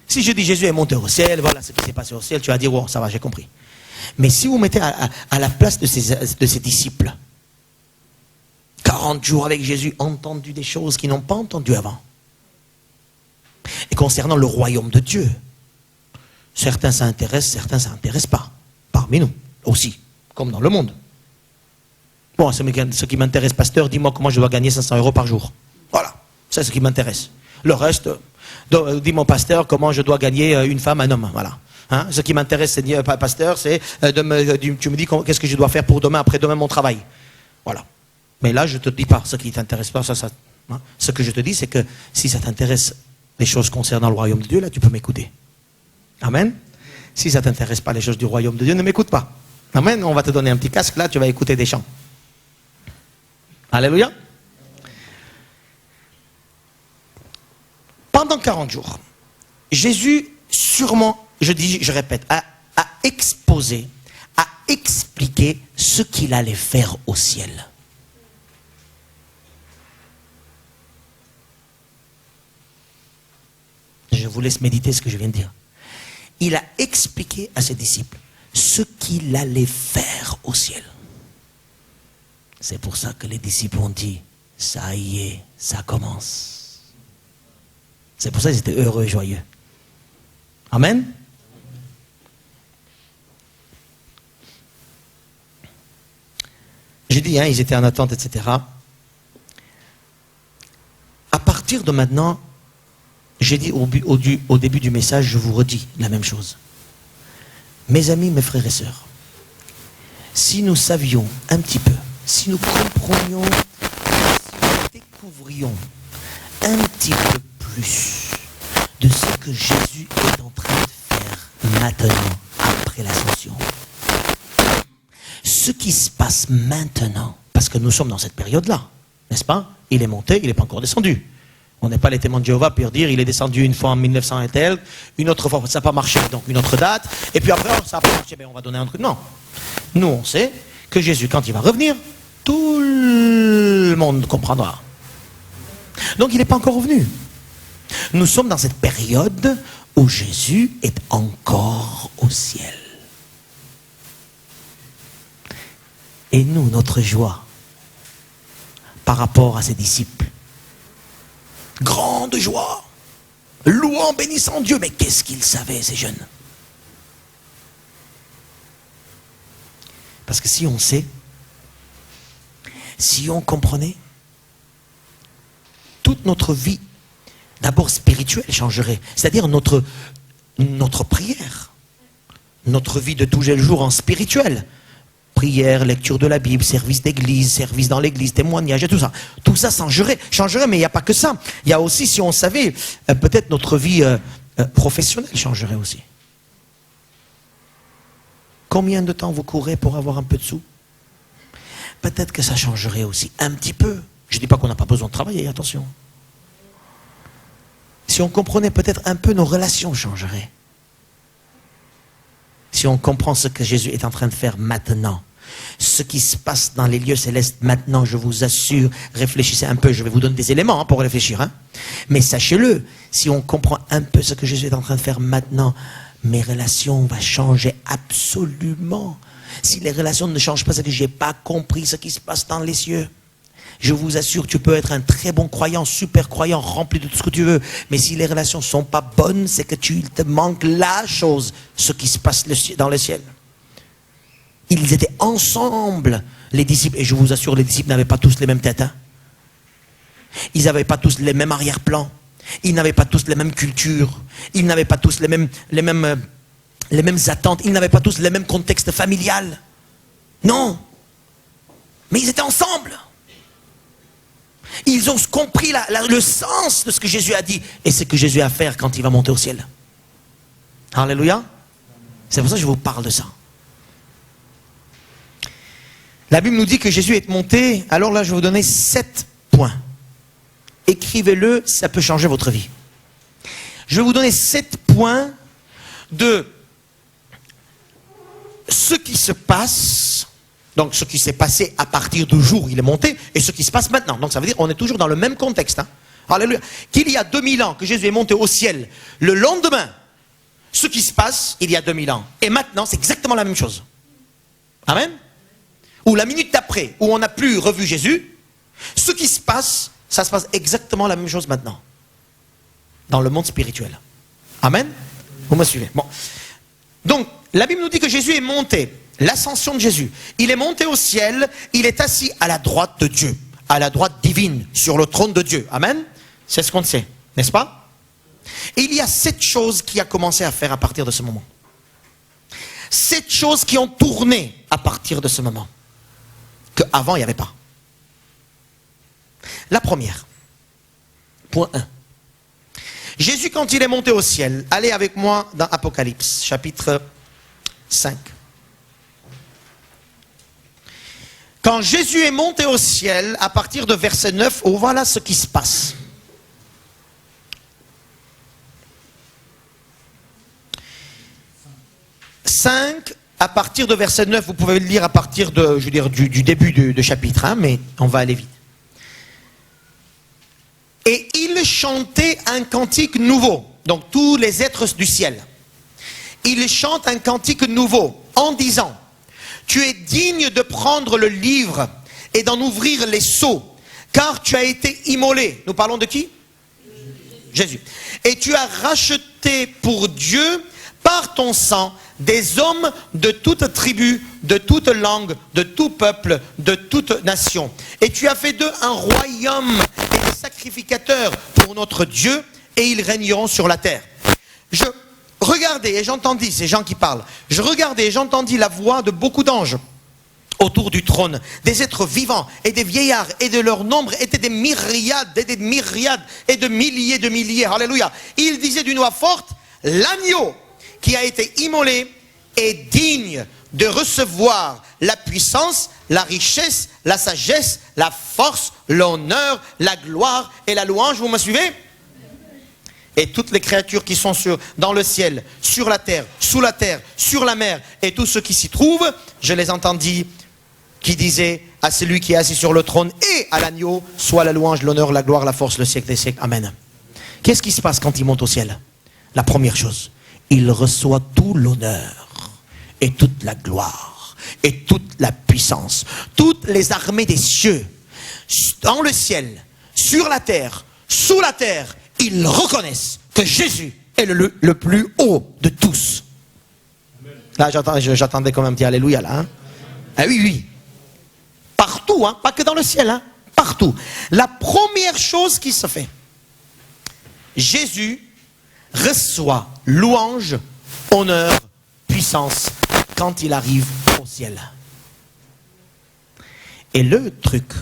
Speaker 1: si je dis Jésus est monté au ciel, voilà ce qui s'est passé au ciel, tu vas dire, wow, ça va, j'ai compris. Mais si vous mettez à la place de ces disciples, 40 jours avec Jésus, entendu des choses qu'ils n'ont pas entendues avant. Et concernant le royaume de Dieu, certains s'intéressent, certains ne s'intéressent pas. Parmi nous aussi, comme dans le monde. Bon, ce qui m'intéresse, pasteur, dis-moi comment je dois gagner 500 € par jour. Voilà, c'est ce qui m'intéresse. Le reste, dis-moi, pasteur, comment je dois gagner une femme, un homme. Voilà. Hein? Ce qui m'intéresse, pasteur, c'est tu me dis qu'est-ce que je dois faire pour demain, après-demain, mon travail. Voilà. Mais là, je ne te dis pas ce qui ne t'intéresse pas. Hein? Ce que je te dis, c'est que si ça t'intéresse les choses concernant le royaume de Dieu, là, tu peux m'écouter. Amen. Si ça ne t'intéresse pas les choses du royaume de Dieu, ne m'écoute pas. Amen. On va te donner un petit casque, là, tu vas écouter des chants. Alléluia. Pendant 40 jours, Jésus, sûrement, je répète, a exposé, a expliqué ce qu'il allait faire au ciel. Je vous laisse méditer ce que je viens de dire. Il a expliqué à ses disciples ce qu'il allait faire au ciel. C'est pour ça que les disciples ont dit, ça y est, ça commence. C'est pour ça qu'ils étaient heureux et joyeux. Amen. J'ai dit, hein, ils étaient en attente, etc. À partir de maintenant, j'ai dit au début du message, je vous redis la même chose. Mes amis, mes frères et sœurs, si nous savions un petit peu, si nous comprenions, si nous découvrions un petit peu plus de ce que Jésus est en train de faire maintenant, après l'ascension, ce qui se passe maintenant, parce que nous sommes dans cette période-là, n'est-ce pas? Il est monté, il n'est pas encore descendu. On n'est pas les témoins de Jéhovah pour dire il est descendu une fois en 1900 et tel, une autre fois ça n'a pas marché, donc une autre date, et puis après ça n'a pas marché, ben on va donner un truc. Non. Nous on sait que Jésus quand il va revenir, tout le monde comprendra. Donc il n'est pas encore revenu. Nous sommes dans cette période où Jésus est encore au ciel. Et nous, notre joie par rapport à ses disciples, grande joie, louant, bénissant Dieu. Mais qu'est-ce qu'ils savaient, ces jeunes? Parce que si on sait, si on comprenait, toute notre vie, d'abord spirituelle, changerait. C'est-à-dire notre prière, notre vie de tous les jours en spirituel. Prière, lecture de la Bible, service d'église, service dans l'église, témoignage et tout ça. Tout ça changerait, mais il n'y a pas que ça. Il y a aussi, si on savait, peut-être notre vie professionnelle changerait aussi. Combien de temps vous courez pour avoir un peu de sous? Peut-être que ça changerait aussi un petit peu. Je ne dis pas qu'on n'a pas besoin de travailler, attention. Si on comprenait peut-être un peu, nos relations changeraient. Si on comprend ce que Jésus est en train de faire maintenant, ce qui se passe dans les lieux célestes maintenant, je vous assure, réfléchissez un peu, je vais vous donner des éléments pour réfléchir. Hein. Mais sachez-le, si on comprend un peu ce que Jésus est en train de faire maintenant, mes relations vont changer absolument. Si les relations ne changent pas, c'est que je n'ai pas compris ce qui se passe dans les cieux. Je vous assure, tu peux être un très bon croyant, super croyant, rempli de tout ce que tu veux. Mais si les relations ne sont pas bonnes, c'est que il te manque la chose, ce qui se passe dans le ciel. Ils étaient ensemble, les disciples. Et je vous assure, les disciples n'avaient pas tous les mêmes têtes. Hein. Ils n'avaient pas tous les mêmes arrière-plans. Ils n'avaient pas tous les mêmes cultures. Ils n'avaient pas tous les mêmes attentes. Ils n'avaient pas tous les mêmes contextes familial. Non. Mais ils étaient ensemble. Ils ont compris le sens de ce que Jésus a dit et ce que Jésus a à faire quand il va monter au ciel. Alléluia. C'est pour ça que je vous parle de ça. La Bible nous dit que Jésus est monté. Alors là, je vais vous donner 7 points. Écrivez-le, ça peut changer votre vie. Je vais vous donner 7 points de ce qui se passe. Donc, ce qui s'est passé à partir du jour où il est monté et ce qui se passe maintenant. Donc, ça veut dire qu'on est toujours dans le même contexte. Hein. Alléluia. Qu'il y a 2000 ans que Jésus est monté au ciel, le lendemain, ce qui se passe il y a 2000 ans. Et maintenant, c'est exactement la même chose. Amen. Ou la minute d'après, où on n'a plus revu Jésus, ce qui se passe, ça se passe exactement la même chose maintenant. Dans le monde spirituel. Amen. Vous me suivez. Bon. Donc, la Bible nous dit que Jésus est monté. L'ascension de Jésus. Il est monté au ciel, il est assis à la droite de Dieu, à la droite divine, sur le trône de Dieu. Amen. C'est ce qu'on sait, n'est-ce pas? Et il y a 7 choses qu'il a commencé à faire à partir de ce moment. 7 choses qui ont tourné à partir de ce moment, qu'avant il n'y avait pas. La première, point 1. Jésus, quand il est monté au ciel, allez avec moi dans Apocalypse, chapitre 5. Quand Jésus est monté au ciel, à partir de verset 9, oh, voilà ce qui se passe. À partir de verset 9, vous pouvez le lire à partir de, je veux dire, du début de chapitre 1, mais on va aller vite. Et il chantait un cantique nouveau, donc tous les êtres du ciel. Il chante un cantique nouveau en disant: tu es digne de prendre le livre et d'en ouvrir les sceaux, car tu as été immolé. Nous parlons de qui? Jésus. Et tu as racheté pour Dieu, par ton sang, des hommes de toute tribu, de toute langue, de tout peuple, de toute nation. Et tu as fait d'eux un royaume et des sacrificateurs pour notre Dieu, et ils régneront sur la terre. Je regardais et j'entendis ces gens qui parlent. Je regardais et j'entendis la voix de beaucoup d'anges autour du trône, des êtres vivants et des vieillards, et de leur nombre étaient des myriades et des myriades et de milliers. Alléluia. Ils disaient d'une voix forte: l'agneau qui a été immolé est digne de recevoir la puissance, la richesse, la sagesse, la force, l'honneur, la gloire et la louange. Vous me suivez? Et toutes les créatures qui sont dans le ciel, sur la terre, sous la terre, sur la mer, et tous ceux qui s'y trouvent, je les entendis qui disaient à celui qui est assis sur le trône et à l'agneau, soit la louange, l'honneur, la gloire, la force, le siècle des siècles. Amen. Qu'est-ce qui se passe quand il monte au ciel? La première chose, il reçoit tout l'honneur et toute la gloire et toute la puissance. Toutes les armées des cieux, dans le ciel, sur la terre, sous la terre, ils reconnaissent que Jésus est le plus haut de tous. Là, j'attendais quand même un petit alléluia là. Hein? Ah oui. Partout, hein? Pas que dans le ciel, hein? Partout. La première chose qui se fait, Jésus reçoit louange, honneur, puissance quand il arrive au ciel. Et le truc,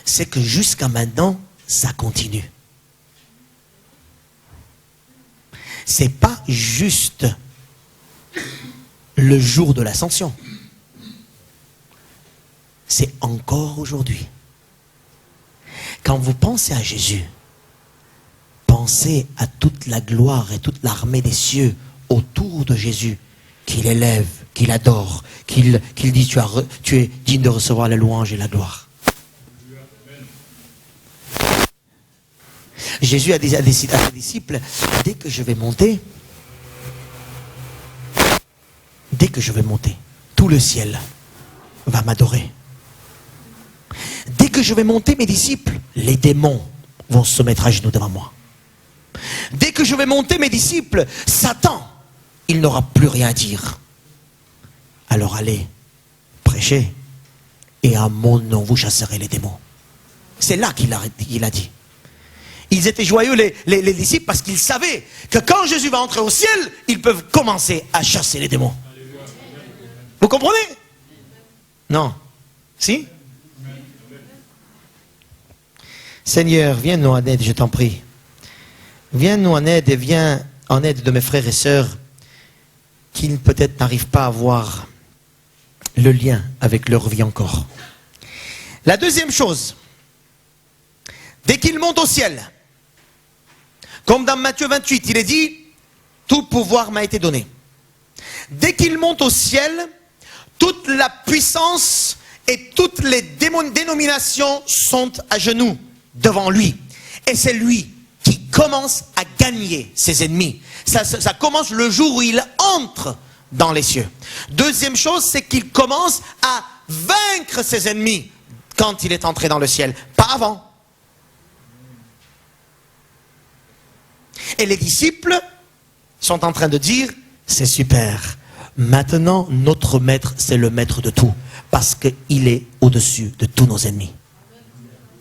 Speaker 1: c'est que jusqu'à maintenant, ça continue. C'est pas juste le jour de l'ascension. C'est encore aujourd'hui. Quand vous pensez à Jésus, pensez à toute la gloire et toute l'armée des cieux autour de Jésus, qu'il élève, qu'il adore, qu'il dit tu es digne de recevoir la louange et la gloire. Jésus a dit à ses disciples: dès que je vais monter, tout le ciel va m'adorer. Dès que je vais monter mes disciples, les démons vont se mettre à genoux devant moi. Dès que je vais monter mes disciples, Satan, il n'aura plus rien à dire. Alors allez, prêchez, et à mon nom vous chasserez les démons. C'est là qu'il a dit. Ils étaient joyeux, les disciples, parce qu'ils savaient que quand Jésus va entrer au ciel, ils peuvent commencer à chasser les démons. Vous comprenez? Non. Si? Seigneur, viens-nous en aide, je t'en prie. Viens-nous en aide et viens en aide de mes frères et sœurs qui peut-être n'arrivent pas à voir le lien avec leur vie encore. La deuxième chose, dès qu'il monte au ciel, comme dans Matthieu 28, il est dit, tout pouvoir m'a été donné. Dès qu'il monte au ciel, toute la puissance et toutes les dénominations sont à genoux devant lui. Et c'est lui qui commence à gagner ses ennemis. Ça commence le jour où il entre dans les cieux. Deuxième chose, c'est qu'il commence à vaincre ses ennemis quand il est entré dans le ciel, pas avant. Et les disciples sont en train de dire, c'est super, maintenant notre maître, c'est le maître de tout, parce qu'il est au-dessus de tous nos ennemis.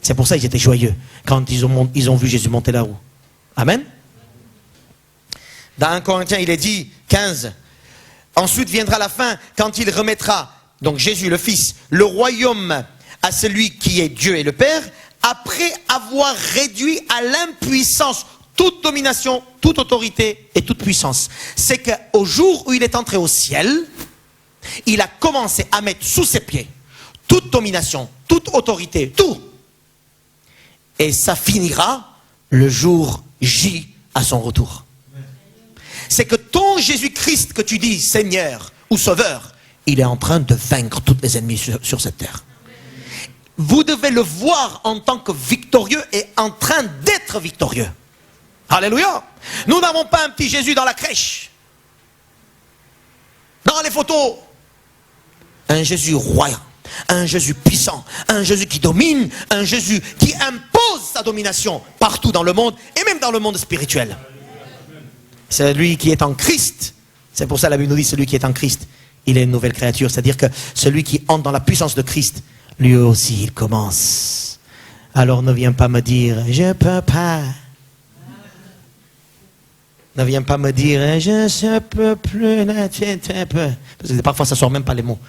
Speaker 1: C'est pour ça qu'ils étaient joyeux quand ils ont vu Jésus monter là-haut. Amen. Dans 1 Corinthiens, il est dit, 15, ensuite viendra la fin, quand il remettra, donc Jésus le Fils, le royaume à celui qui est Dieu et le Père, après avoir réduit à l'impuissance toute domination, toute autorité et toute puissance. C'est qu'au jour où il est entré au ciel, il a commencé à mettre sous ses pieds toute domination, toute autorité, tout. Et ça finira le jour J à son retour. C'est que ton Jésus-Christ que tu dis Seigneur ou Sauveur, il est en train de vaincre tous les ennemis sur cette terre. Vous devez le voir en tant que victorieux et en train d'être victorieux. Alléluia. Nous n'avons pas un petit Jésus dans la crèche, dans les photos. Un Jésus royal, un Jésus puissant, un Jésus qui domine, un Jésus qui impose sa domination partout dans le monde et même dans le monde spirituel. C'est lui qui est en Christ. C'est pour ça la Bible nous dit celui qui est en Christ, il est une nouvelle créature. C'est-à-dire que celui qui entre dans la puissance de Christ, lui aussi il commence. Alors ne viens pas me dire je peux pas. Ne viens pas me dire je ne peux plus. Parce que parfois ça ne sort même pas les mots.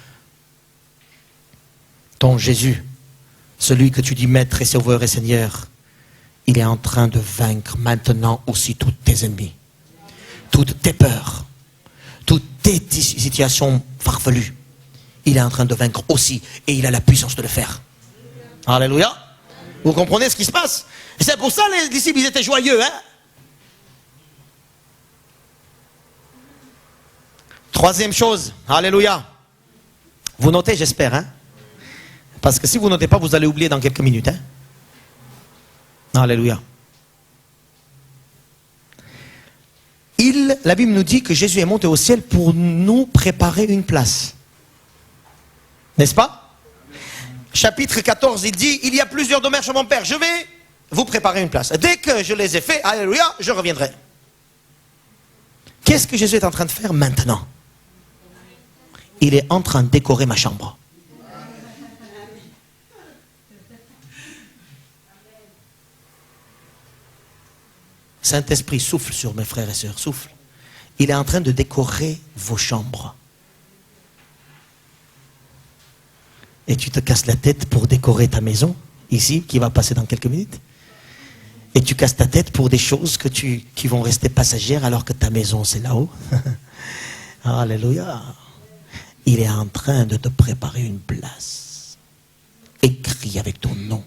Speaker 1: Ton Jésus, celui que tu dis maître et sauveur et Seigneur, il est en train de vaincre maintenant aussi tous tes ennemis, toutes tes peurs, toutes tes situations farfelues. Il est en train de vaincre aussi et il a la puissance de le faire. Alléluia. Vous comprenez ce qui se passe? Et c'est pour ça les disciples ils étaient joyeux, hein? Troisième chose, alléluia. Vous notez, j'espère, hein? Parce que si vous ne notez pas, vous allez oublier dans quelques minutes, hein? Alléluia. La Bible nous dit que Jésus est monté au ciel pour nous préparer une place. N'est-ce pas? Chapitre 14, il dit, il y a plusieurs demeures chez mon Père. Je vais vous préparer une place. Dès que je les ai fait, alléluia, je reviendrai. Qu'est-ce que Jésus est en train de faire maintenant? Il est en train de décorer ma chambre. Saint-Esprit, souffle sur mes frères et sœurs, souffle. Il est en train de décorer vos chambres. Et tu te casses la tête pour décorer ta maison, ici, qui va passer dans quelques minutes. Et tu casses ta tête pour des choses qui vont rester passagères alors que ta maison, c'est là-haut. Alléluia. Il est en train de te préparer une place. Écris avec ton nom.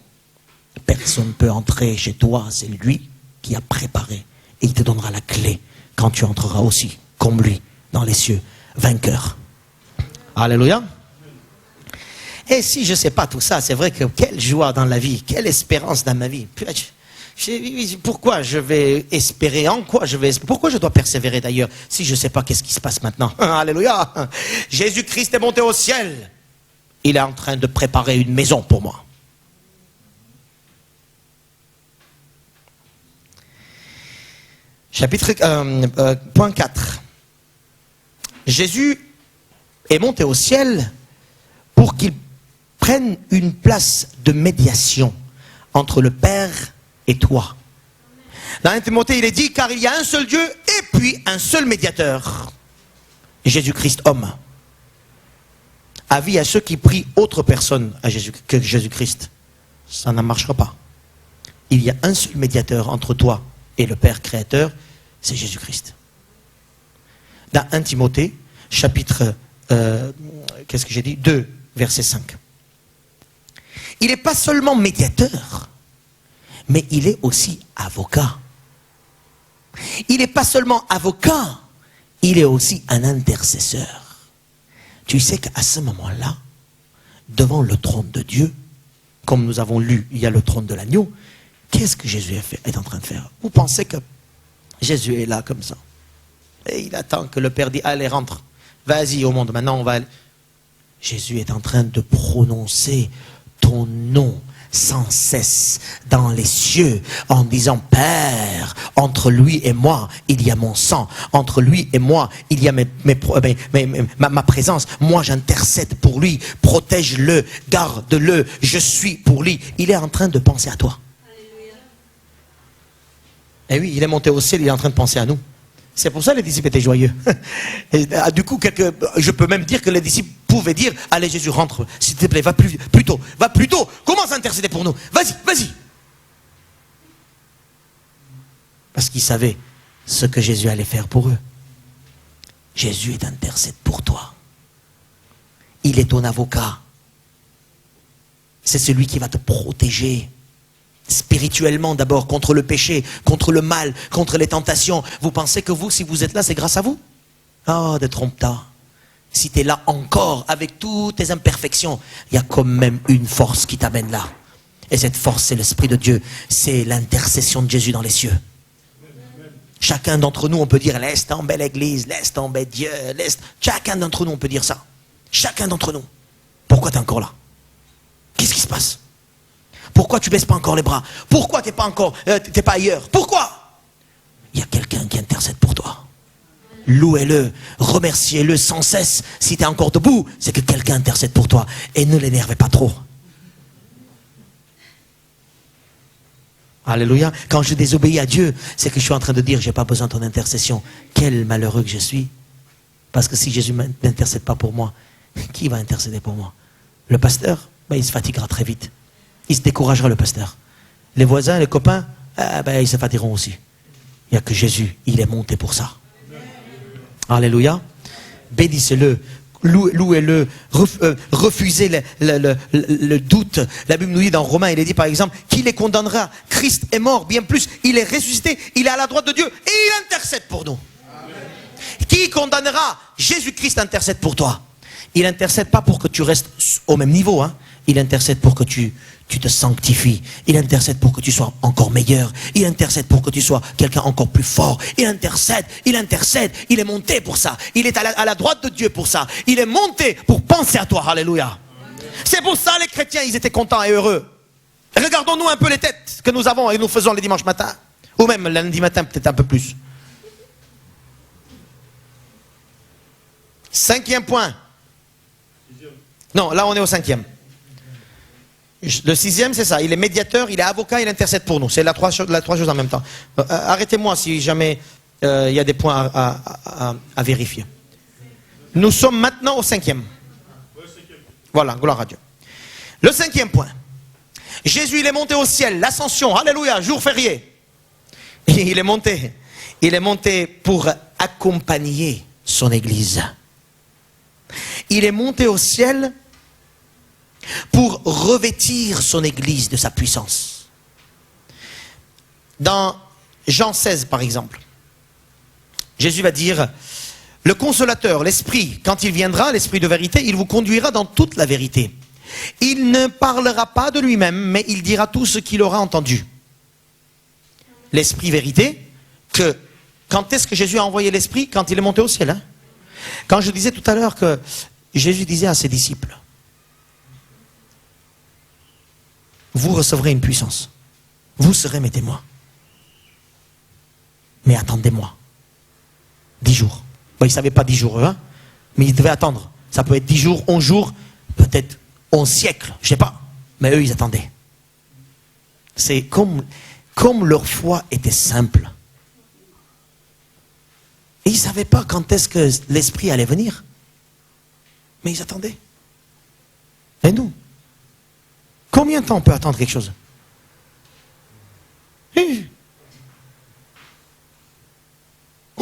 Speaker 1: Personne ne peut entrer chez toi, c'est lui qui a préparé. Et il te donnera la clé quand tu entreras aussi, comme lui, dans les cieux, vainqueur. Alléluia. Et si je ne sais pas tout ça, c'est vrai que quelle joie dans la vie, quelle espérance dans ma vie. Pourquoi je vais espérer? En quoi je vais espérer? Pourquoi je dois persévérer d'ailleurs si je ne sais pas qu'est-ce qui se passe maintenant? Alléluia. Jésus-Christ est monté au ciel. Il est en train de préparer une maison pour moi. Point 4. Jésus est monté au ciel pour qu'il prenne une place de médiation entre le Père et toi. Dans 1 Timothée, il est dit, car il y a un seul Dieu et puis un seul médiateur, Jésus-Christ homme. Avis à ceux qui prient autre personne que Jésus-Christ. Ça ne marchera pas. Il y a un seul médiateur entre toi et le Père créateur, c'est Jésus-Christ. Dans 1 Timothée, chapitre 2, verset 5. Il n'est pas seulement médiateur, mais il est aussi avocat. Il n'est pas seulement avocat, il est aussi un intercesseur. Tu sais qu'à ce moment-là, devant le trône de Dieu, comme nous avons lu, il y a le trône de l'agneau, qu'est-ce que Jésus est en train de faire? Vous pensez que Jésus est là comme ça? Et il attend que le Père dise, allez, rentre, vas-y au monde, maintenant on va aller. Jésus est en train de prononcer ton nom sans cesse dans les cieux en disant, Père, entre lui et moi il y a mon sang, entre lui et moi il y a ma présence, moi j'intercède pour lui, protège-le, garde-le, je suis pour lui. Il est en train de penser à toi. Et oui, il est monté au ciel, il est en train de penser à nous. C'est pour ça que les disciples étaient joyeux. Et, du coup, je peux même dire que les disciples pouvaient dire, allez Jésus, rentre, s'il te plaît, va plus tôt, commence à intercéder pour nous, vas-y. Parce qu'ils savaient ce que Jésus allait faire pour eux. Jésus est intercède pour toi. Il est ton avocat. C'est celui qui va te protéger. Spirituellement d'abord, contre le péché, contre le mal, contre les tentations. Vous pensez que vous, si vous êtes là, c'est grâce à vous? Oh, de trompe-toi. Si tu es là encore, avec toutes tes imperfections, il y a quand même une force qui t'amène là. Et cette force, c'est l'Esprit de Dieu. C'est l'intercession de Jésus dans les cieux. Chacun d'entre nous, on peut dire, laisse tomber l'église, laisse tomber Dieu, Chacun d'entre nous, on peut dire ça. Chacun d'entre nous. Pourquoi tu es encore là? Qu'est-ce qui se passe? Pourquoi tu ne baisses pas encore les bras? Pourquoi tu n'es pas ailleurs? Pourquoi? Il y a quelqu'un qui intercède pour toi. Louez-le, remerciez-le sans cesse. Si tu es encore debout, c'est que quelqu'un intercède pour toi. Et ne l'énervez pas trop. Alléluia. Quand je désobéis à Dieu, c'est que je suis en train de dire, je n'ai pas besoin de ton intercession. Quel malheureux que je suis. Parce que si Jésus n'intercède pas pour moi, qui va intercéder pour moi? Le pasteur? Il se fatiguera très vite. Il se découragera, le pasteur. Les voisins, les copains, ils se fatigueront aussi. Il n'y a que Jésus, il est monté pour ça. Alléluia. Bénissez-le, louez-le, refusez le doute. La Bible nous dit dans Romains, il est dit par exemple, qui les condamnera? Christ est mort, bien plus, il est ressuscité, il est à la droite de Dieu et il intercède pour nous. Amen. Qui condamnera? Jésus-Christ intercède pour toi. Il intercède pas pour que tu restes au même niveau, hein. Il intercède pour que tu te sanctifies. Il intercède pour que tu sois encore meilleur. Il intercède pour que tu sois quelqu'un encore plus fort. Il intercède. Il est monté pour ça. Il est à la droite de Dieu pour ça. Il est monté pour penser à toi. Alléluia. C'est pour ça les chrétiens, ils étaient contents et heureux. Regardons-nous un peu les têtes que nous avons et nous faisons les dimanches matins. Ou même le lundi matin, peut-être un peu plus. 5e point. Non, là on est au 5e. Le 6e, c'est ça. Il est médiateur, il est avocat, il intercède pour nous. C'est la trois choses en même temps. Arrêtez-moi si jamais il y a des points à vérifier. Nous sommes maintenant au 5e. Voilà, gloire à Dieu. Le 5e point. Jésus, il est monté au ciel, l'ascension, alléluia, jour férié. Et il est monté pour accompagner son église. Il est monté au ciel pour revêtir son église de sa puissance. Dans Jean 16 par exemple, Jésus va dire, le consolateur, l'esprit, quand il viendra, l'esprit de vérité, il vous conduira dans toute la vérité. Il ne parlera pas de lui-même, mais il dira tout ce qu'il aura entendu. L'esprit vérité, que quand est-ce que Jésus a envoyé l'esprit? Quand il est monté au ciel, hein? Quand je disais tout à l'heure que Jésus disait à ses disciples, vous recevrez une puissance. Vous serez mes témoins. mais attendez-moi. 10 jours. Bon, ils ne savaient pas 10 jours, hein, mais ils devaient attendre. Ça peut être 10 jours, 11 jours, peut-être 11 siècles, je ne sais pas. Mais eux, ils attendaient. C'est comme leur foi était simple. Et ils ne savaient pas quand est-ce que l'Esprit allait venir. Mais ils attendaient. Et nous, combien de temps on peut attendre quelque chose?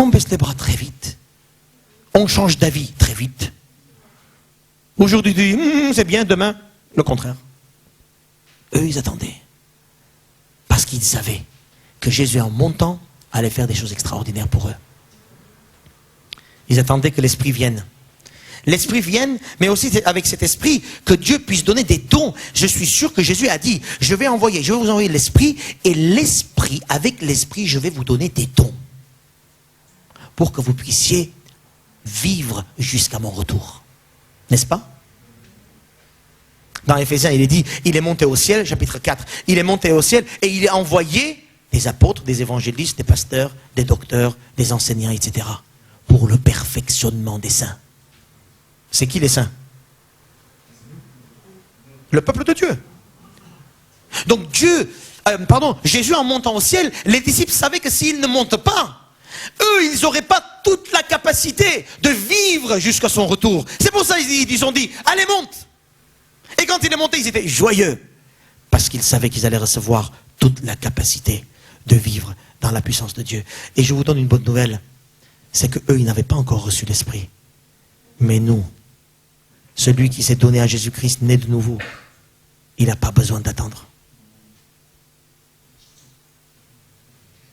Speaker 1: On baisse les bras très vite. On change d'avis très vite. Aujourd'hui, c'est bien, demain, le contraire. Eux, ils attendaient. Parce qu'ils savaient que Jésus, en montant, allait faire des choses extraordinaires pour eux. Ils attendaient que l'Esprit vienne. L'Esprit vienne, mais aussi avec cet Esprit, que Dieu puisse donner des dons. Je suis sûr que Jésus a dit, je vais vous envoyer l'Esprit, et l'Esprit, avec l'Esprit, je vais vous donner des dons. Pour que vous puissiez vivre jusqu'à mon retour. N'est-ce pas? Dans Éphésiens, il est dit, il est monté au ciel, chapitre 4, il est monté au ciel, et il a envoyé des apôtres, des évangélistes, des pasteurs, des docteurs, des enseignants, etc. pour le perfectionnement des saints. C'est qui les saints? Le peuple de Dieu. Donc Jésus en montant au ciel, les disciples savaient que s'ils ne montent pas, eux, ils n'auraient pas toute la capacité de vivre jusqu'à son retour. C'est pour ça qu'ils ont dit, allez monte. Et quand il est monté, ils étaient joyeux. Parce qu'ils savaient qu'ils allaient recevoir toute la capacité de vivre dans la puissance de Dieu. Et je vous donne une bonne nouvelle. C'est qu'eux, ils n'avaient pas encore reçu l'Esprit. Mais nous, celui qui s'est donné à Jésus-Christ, né de nouveau, il n'a pas besoin d'attendre.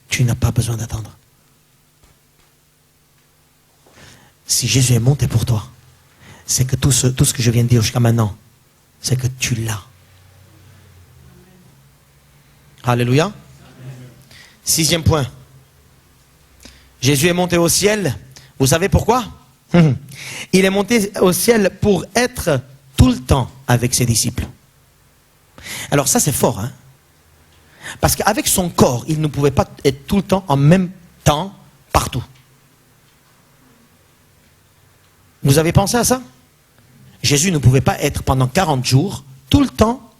Speaker 1: Tu n'as pas besoin d'attendre. Si Jésus est monté pour toi, c'est que tout ce que je viens de dire jusqu'à maintenant, c'est que tu l'as. Alléluia. 6e point. Jésus est monté au ciel. Vous savez pourquoi? Il est monté au ciel pour être tout le temps avec ses disciples. Alors ça c'est fort, hein? Parce qu'avec son corps, il ne pouvait pas être tout le temps en même temps partout. Vous avez pensé à ça? Jésus ne pouvait pas être pendant 40 jours, tout le temps,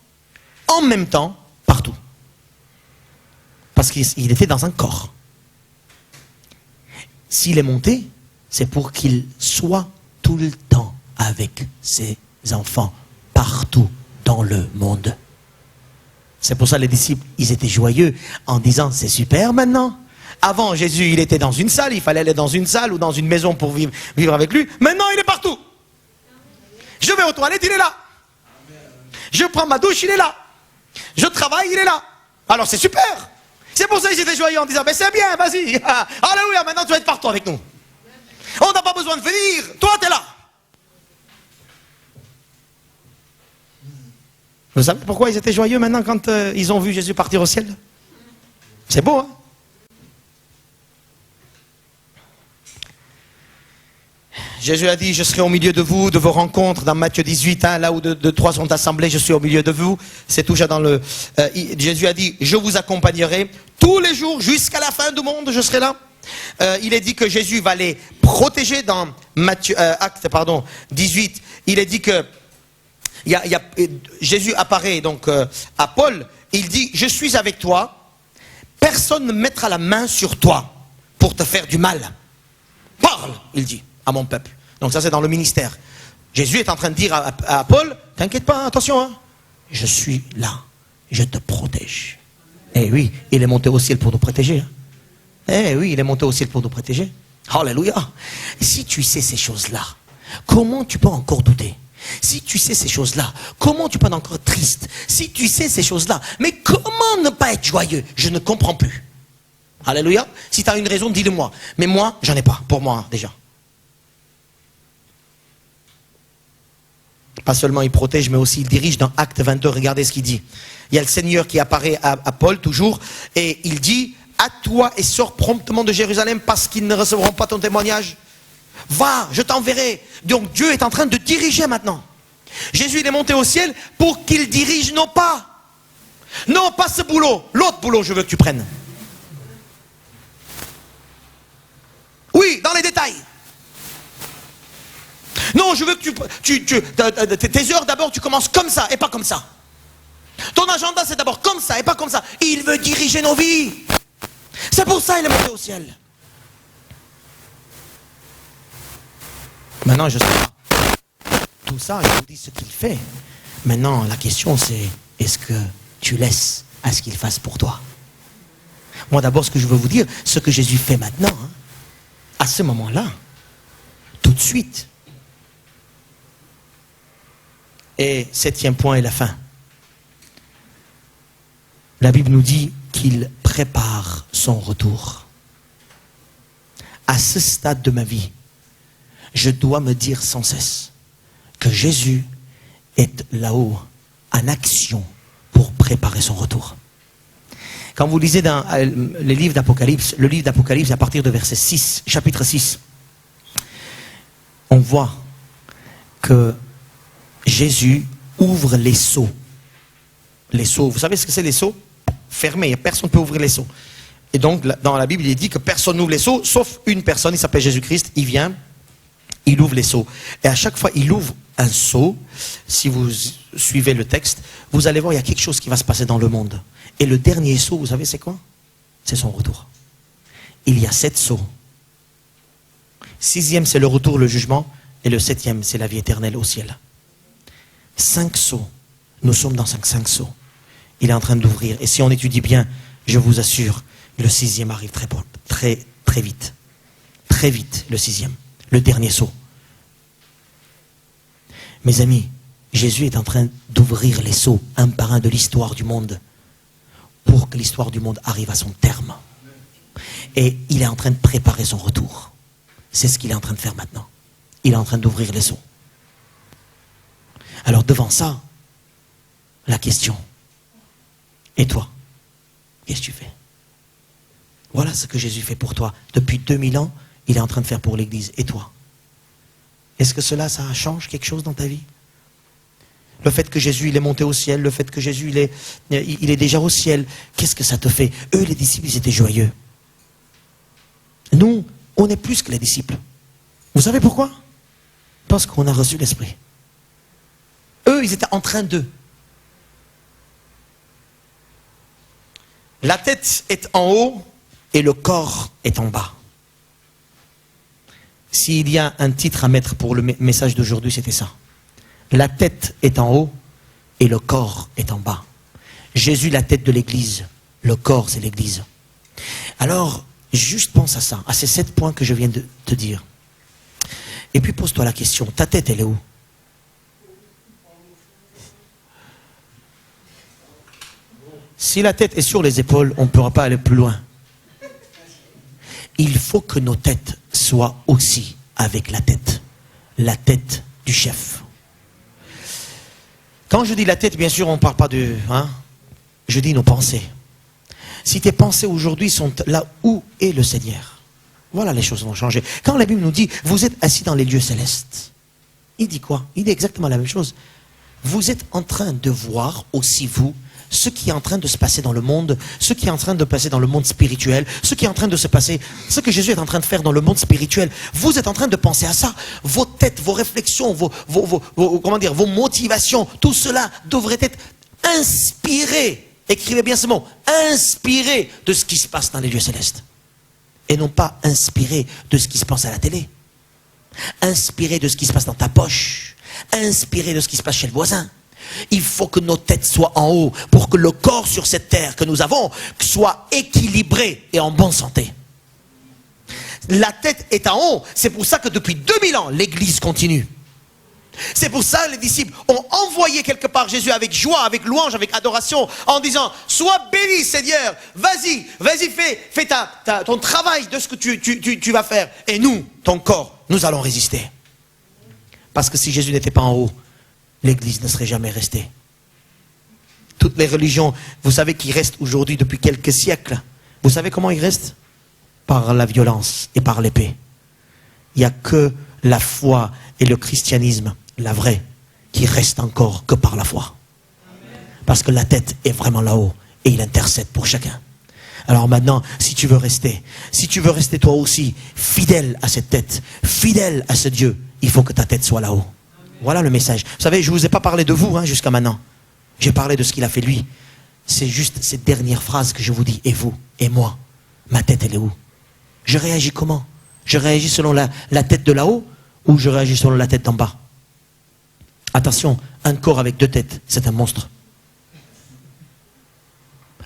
Speaker 1: en même temps, partout. Parce qu'il était dans un corps. S'il est monté, c'est pour qu'il soit tout le temps avec ses enfants, partout dans le monde. C'est pour ça les disciples, ils étaient joyeux en disant, c'est super maintenant. Avant, Jésus, il était dans une salle, il fallait aller dans une salle ou dans une maison pour vivre avec lui. Maintenant, il est partout. Je vais aux toilettes, il est là. Je prends ma douche, il est là. Je travaille, il est là. Alors c'est super. C'est pour ça qu'ils étaient joyeux en disant, mais c'est bien, vas-y. Alléluia, maintenant tu vas être partout avec nous. On n'a pas besoin de venir, toi tu es là. Vous savez pourquoi ils étaient joyeux maintenant quand ils ont vu Jésus partir au ciel? C'est beau, hein? Jésus a dit, je serai au milieu de vous, de vos rencontres, dans Matthieu 18, hein, là où deux, trois sont assemblés, je suis au milieu de vous. C'est tout ça dans le... Jésus a dit, je vous accompagnerai tous les jours, jusqu'à la fin du monde, je serai là. Il est dit que Jésus va les protéger dans Actes 18. Il est dit que Jésus apparaît donc à Paul, il dit, je suis avec toi, personne ne mettra la main sur toi pour te faire du mal. Parle, il dit, à mon peuple. Donc ça c'est dans le ministère. Jésus est en train de dire à Paul, t'inquiète pas, attention, hein, je suis là, je te protège. Eh oui, il est monté au ciel pour nous protéger. Hein. Eh oui, il est monté au ciel pour nous protéger. Alléluia. Si tu sais ces choses-là, comment tu peux encore douter? Si tu sais ces choses-là, comment tu peux être encore triste? Si tu sais ces choses-là, mais comment ne pas être joyeux? Je ne comprends plus. Alléluia. Si tu as une raison, dis-le-moi. Mais moi, j'en ai pas. Pour moi, déjà. Pas seulement il protège, mais aussi il dirige dans Acte 22. Regardez ce qu'il dit. Il y a le Seigneur qui apparaît à Paul, toujours, et il dit, à toi et sors promptement de Jérusalem parce qu'ils ne recevront pas ton témoignage. Va, je t'enverrai. Donc Dieu est en train de diriger maintenant. Jésus il est monté au ciel pour qu'il dirige nos pas. Non, pas ce boulot. L'autre boulot, je veux que tu prennes. détails. Non, je veux que tes heures d'abord, tu commences comme ça et pas comme ça. Ton agenda, c'est d'abord comme ça et pas comme ça. Il veut diriger nos vies. C'est pour ça qu'il est monté au ciel. Maintenant, je sais pas. Tout ça, je vous dis ce qu'il fait. Maintenant, la question c'est, est-ce que tu laisses à ce qu'il fasse pour toi? Moi d'abord, ce que je veux vous dire, ce que Jésus fait maintenant, hein, à ce moment-là, tout de suite. Et 7e point est la fin. La Bible nous dit qu'il prépare son retour. À ce stade de ma vie, je dois me dire sans cesse que Jésus est là-haut en action pour préparer son retour. Quand vous lisez dans les livres d'Apocalypse, le livre d'Apocalypse à partir de verset 6, chapitre 6, on voit que Jésus ouvre les sceaux. Les sceaux, vous savez ce que c'est les sceaux? Fermés, personne ne peut ouvrir les sceaux. Et donc dans la Bible il est dit que personne n'ouvre les sceaux, sauf une personne, il s'appelle Jésus-Christ, il vient, il ouvre les sceaux. Et à chaque fois il ouvre un sceau, si vous suivez le texte, vous allez voir il y a quelque chose qui va se passer dans le monde. Et le dernier sceau, vous savez c'est quoi? C'est son retour. Il y a 7 sceaux. 6e c'est le retour, le jugement, et le 7e c'est la vie éternelle au ciel. 5 sceaux. Nous sommes dans 5 sceaux. Il est en train d'ouvrir. Et si on étudie bien, je vous assure, le 6e arrive très vite. Très vite, le 6e. Le dernier sceau. Mes amis, Jésus est en train d'ouvrir les sceaux un par un de l'histoire du monde pour que l'histoire du monde arrive à son terme. Et il est en train de préparer son retour. C'est ce qu'il est en train de faire maintenant. Il est en train d'ouvrir les sceaux. Alors devant ça, la question, et toi, qu'est-ce que tu fais? Voilà ce que Jésus fait pour toi. Depuis 2000 ans, il est en train de faire pour l'Église. Et toi? Est-ce que cela, ça change quelque chose dans ta vie? Le fait que Jésus, il est monté au ciel, le fait que Jésus, il est déjà au ciel, qu'est-ce que ça te fait? Eux, les disciples, ils étaient joyeux. Nous, on est plus que les disciples. Vous savez pourquoi? Parce qu'on a reçu l'Esprit. Eux, ils étaient en train de. La tête est en haut et le corps est en bas. S'il y a un titre à mettre pour le message d'aujourd'hui, c'était ça. La tête est en haut et le corps est en bas. Jésus, la tête de l'Église. Le corps, c'est l'Église. Alors, juste pense à ça, à ces 7 points que je viens de te dire. Et puis pose-toi la question, ta tête, elle est où? Si la tête est sur les épaules, on ne pourra pas aller plus loin. Il faut que nos têtes soient aussi avec la tête du chef. Quand je dis la tête, bien sûr, on ne parle pas de... je dis nos pensées. Si tes pensées aujourd'hui sont là où est le Seigneur, voilà, les choses vont changer. Quand la Bible nous dit, vous êtes assis dans les lieux célestes, il dit quoi? Il dit exactement la même chose. Vous êtes en train de voir aussi, vous, ce qui est en train de se passer dans le monde, ce qui est en train de passer dans le monde spirituel, ce qui est en train de se passer, ce que Jésus est en train de faire dans le monde spirituel. Vous êtes en train de penser à ça. Vos têtes, vos réflexions, vos motivations, tout cela devrait être inspiré. Écrivez bien ce mot. Inspiré de ce qui se passe dans les lieux célestes. Et non pas inspiré de ce qui se passe à la télé. Inspiré de ce qui se passe dans ta poche. Inspiré de ce qui se passe chez le voisin. Il faut que nos têtes soient en haut pour que le corps sur cette terre que nous avons soit équilibré et en bonne santé. La tête est en haut. C'est pour ça que depuis 2000 ans, l'Église continue. C'est pour ça que les disciples ont envoyé quelque part Jésus avec joie, avec louange, avec adoration, en disant, sois béni Seigneur, vas-y, fais ton travail de ce que tu vas faire. Et nous, ton corps, nous allons résister. Parce que si Jésus n'était pas en haut, l'Église ne serait jamais restée. Toutes les religions, vous savez, qui restent aujourd'hui depuis quelques siècles, vous savez comment ils restent? Par la violence et par l'épée. Il n'y a que la foi et le christianisme, la vraie, qui reste encore que par la foi. Parce que la tête est vraiment là-haut et il intercède pour chacun. Alors maintenant, si tu veux rester toi aussi fidèle à cette tête, fidèle à ce Dieu, il faut que ta tête soit là-haut. Voilà le message. Vous savez, je ne vous ai pas parlé de vous jusqu'à maintenant. J'ai parlé de ce qu'il a fait lui. C'est juste cette dernière phrase que je vous dis. Et vous, et moi, ma tête, elle est où? Je réagis comment? Je réagis selon la tête de là-haut ou je réagis selon la tête d'en bas? Attention, un corps avec deux têtes, c'est un monstre.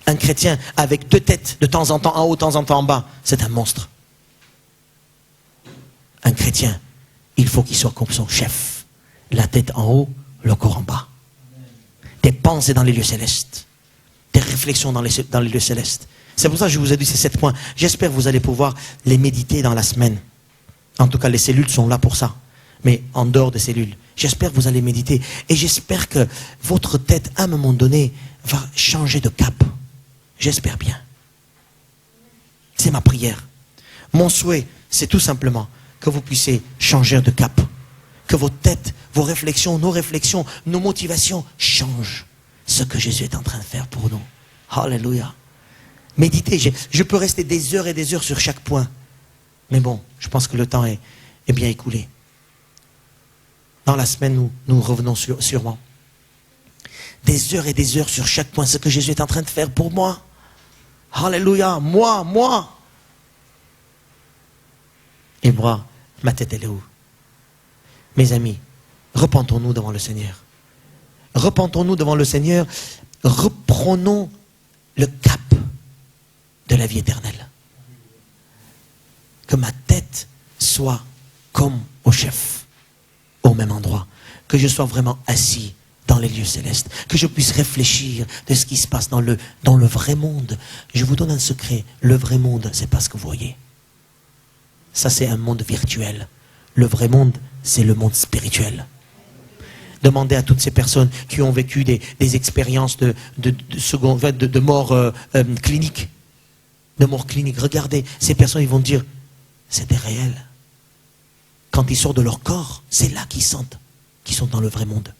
Speaker 1: Un chrétien avec deux têtes, de temps en temps en haut, de temps en temps en bas, c'est un monstre. Un chrétien, il faut qu'il soit comme son chef. La tête en haut, le corps en bas. Tes pensées dans les lieux célestes. Tes réflexions dans les lieux célestes. C'est pour ça que je vous ai dit ces 7 points. J'espère que vous allez pouvoir les méditer dans la semaine. En tout cas, les cellules sont là pour ça. Mais en dehors des cellules, j'espère que vous allez méditer. Et j'espère que votre tête, à un moment donné, va changer de cap. J'espère bien. C'est ma prière. Mon souhait, c'est tout simplement que vous puissiez changer de cap. Que vos têtes, vos réflexions, nos motivations changent ce que Jésus est en train de faire pour nous. Alléluia. Méditez. Je peux rester des heures et des heures sur chaque point. Mais bon, je pense que le temps est bien écoulé. Dans la semaine, nous revenons sûrement. Des heures et des heures sur chaque point, ce que Jésus est en train de faire pour moi. Alléluia, moi. Et moi, ma tête, elle est où? Mes amis, repentons-nous devant le Seigneur. Repentons-nous devant le Seigneur. Reprenons le cap de la vie éternelle. Que ma tête soit comme au chef, au même endroit. Que je sois vraiment assis dans les lieux célestes. Que je puisse réfléchir de ce qui se passe dans le vrai monde. Je vous donne un secret. Le vrai monde, c'est pas ce que vous voyez. Ça, c'est un monde virtuel. Le vrai monde, c'est le monde spirituel. Demandez à toutes ces personnes qui ont vécu des expériences de mort clinique. De mort clinique. Regardez, ces personnes, ils vont dire, c'était réel. Quand ils sortent de leur corps, c'est là qu'ils sentent qu'ils sont dans le vrai monde.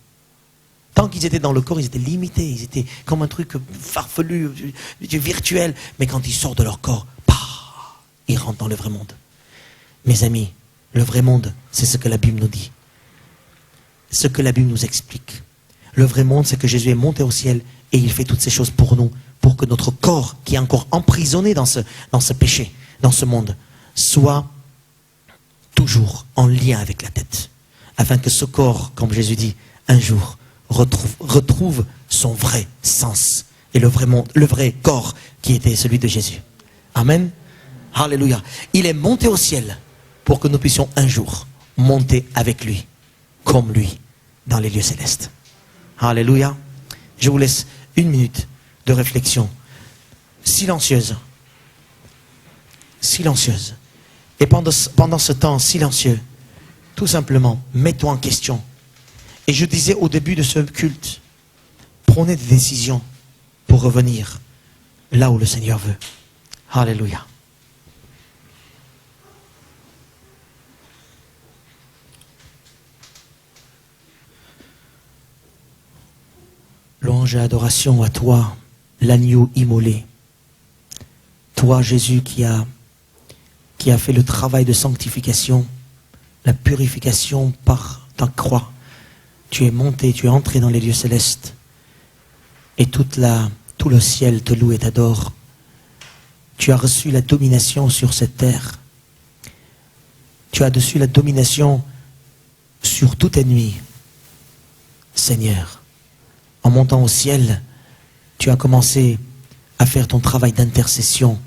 Speaker 1: Tant qu'ils étaient dans le corps, ils étaient limités. Ils étaient comme un truc farfelu, virtuel. Mais quand ils sortent de leur corps, ils rentrent dans le vrai monde. Mes amis, le vrai monde, c'est ce que la Bible nous dit. Ce que la Bible nous explique. Le vrai monde, c'est que Jésus est monté au ciel et il fait toutes ces choses pour nous, pour que notre corps, qui est encore emprisonné dans ce péché, dans ce monde, soit toujours en lien avec la tête. Afin que ce corps, comme Jésus dit, un jour, retrouve son vrai sens. Et le vrai monde, le vrai corps qui était celui de Jésus. Amen. Alléluia. Il est monté au ciel pour que nous puissions un jour monter avec lui, comme lui, dans les lieux célestes. Alléluia. Je vous laisse 1 minute de réflexion silencieuse. Silencieuse. Et pendant ce temps silencieux, tout simplement, mets-toi en question. Et je disais au début de ce culte, prenez des décisions pour revenir là où le Seigneur veut. Alléluia. Louange et adoration à toi, l'agneau immolé. Toi, Jésus, qui a fait le travail de sanctification, la purification par ta croix. Tu es monté, tu es entré dans les lieux célestes. Et tout le ciel te loue et t'adore. Tu as reçu la domination sur cette terre. Tu as reçu la domination sur tout ennemi. Seigneur, en montant au ciel, tu as commencé à faire ton travail d'intercession,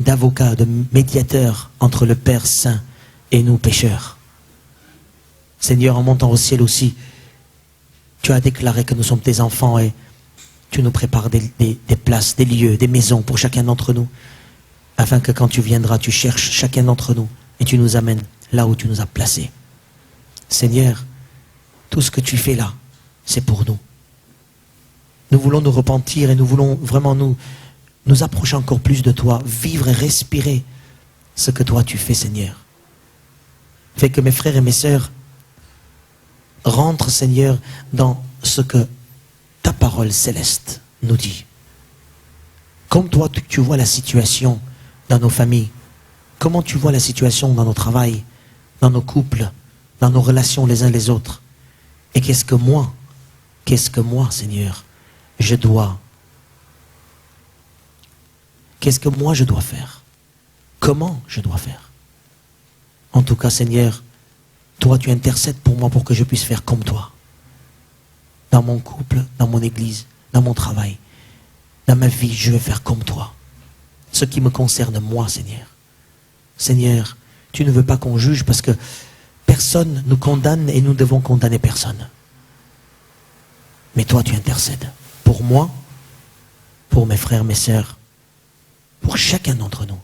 Speaker 1: d'avocat, de médiateur entre le Père Saint et nous pécheurs. Seigneur, en montant au ciel aussi, tu as déclaré que nous sommes tes enfants et tu nous prépares des places, des lieux, des maisons pour chacun d'entre nous, afin que quand tu viendras, tu cherches chacun d'entre nous et tu nous amènes là où tu nous as placés. Seigneur, tout ce que tu fais là, c'est pour nous. Nous voulons nous repentir et nous voulons vraiment nous approcher encore plus de toi, vivre et respirer ce que toi tu fais, Seigneur. Fais que mes frères et mes sœurs rentrent, Seigneur, dans ce que ta parole céleste nous dit. Comme toi, tu vois la situation dans nos familles. Comment tu vois la situation dans nos travails, dans nos couples, dans nos relations les uns les autres. Et qu'est-ce que moi, Seigneur, je dois. Qu'est-ce que moi je dois faire? Comment je dois faire? En tout cas, Seigneur, toi tu intercèdes pour moi pour que je puisse faire comme toi. Dans mon couple, dans mon église, dans mon travail, dans ma vie, je veux faire comme toi. Ce qui me concerne moi, Seigneur. Seigneur, tu ne veux pas qu'on juge parce que personne nous condamne et nous devons condamner personne. Mais toi, tu intercèdes pour moi, pour mes frères, mes sœurs, pour chacun d'entre nous.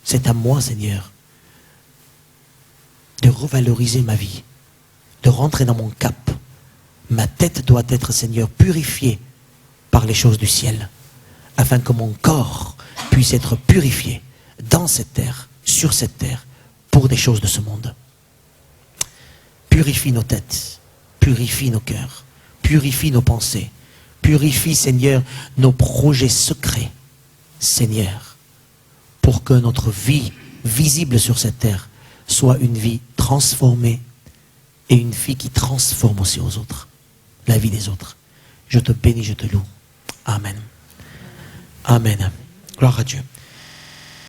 Speaker 1: C'est à moi, Seigneur, de revaloriser ma vie, de rentrer dans mon cap. Ma tête doit être, Seigneur, purifiée par les choses du ciel, afin que mon corps puisse être purifié dans cette terre, sur cette terre, pour des choses de ce monde. Purifie nos têtes, purifie nos cœurs, purifie nos pensées, purifie, Seigneur, nos projets secrets, Seigneur, pour que notre vie visible sur cette terre soit une vie transformée et une vie qui transforme aussi aux autres, la vie des autres. Je te bénis, je te loue. Amen. Amen. Gloire à Dieu.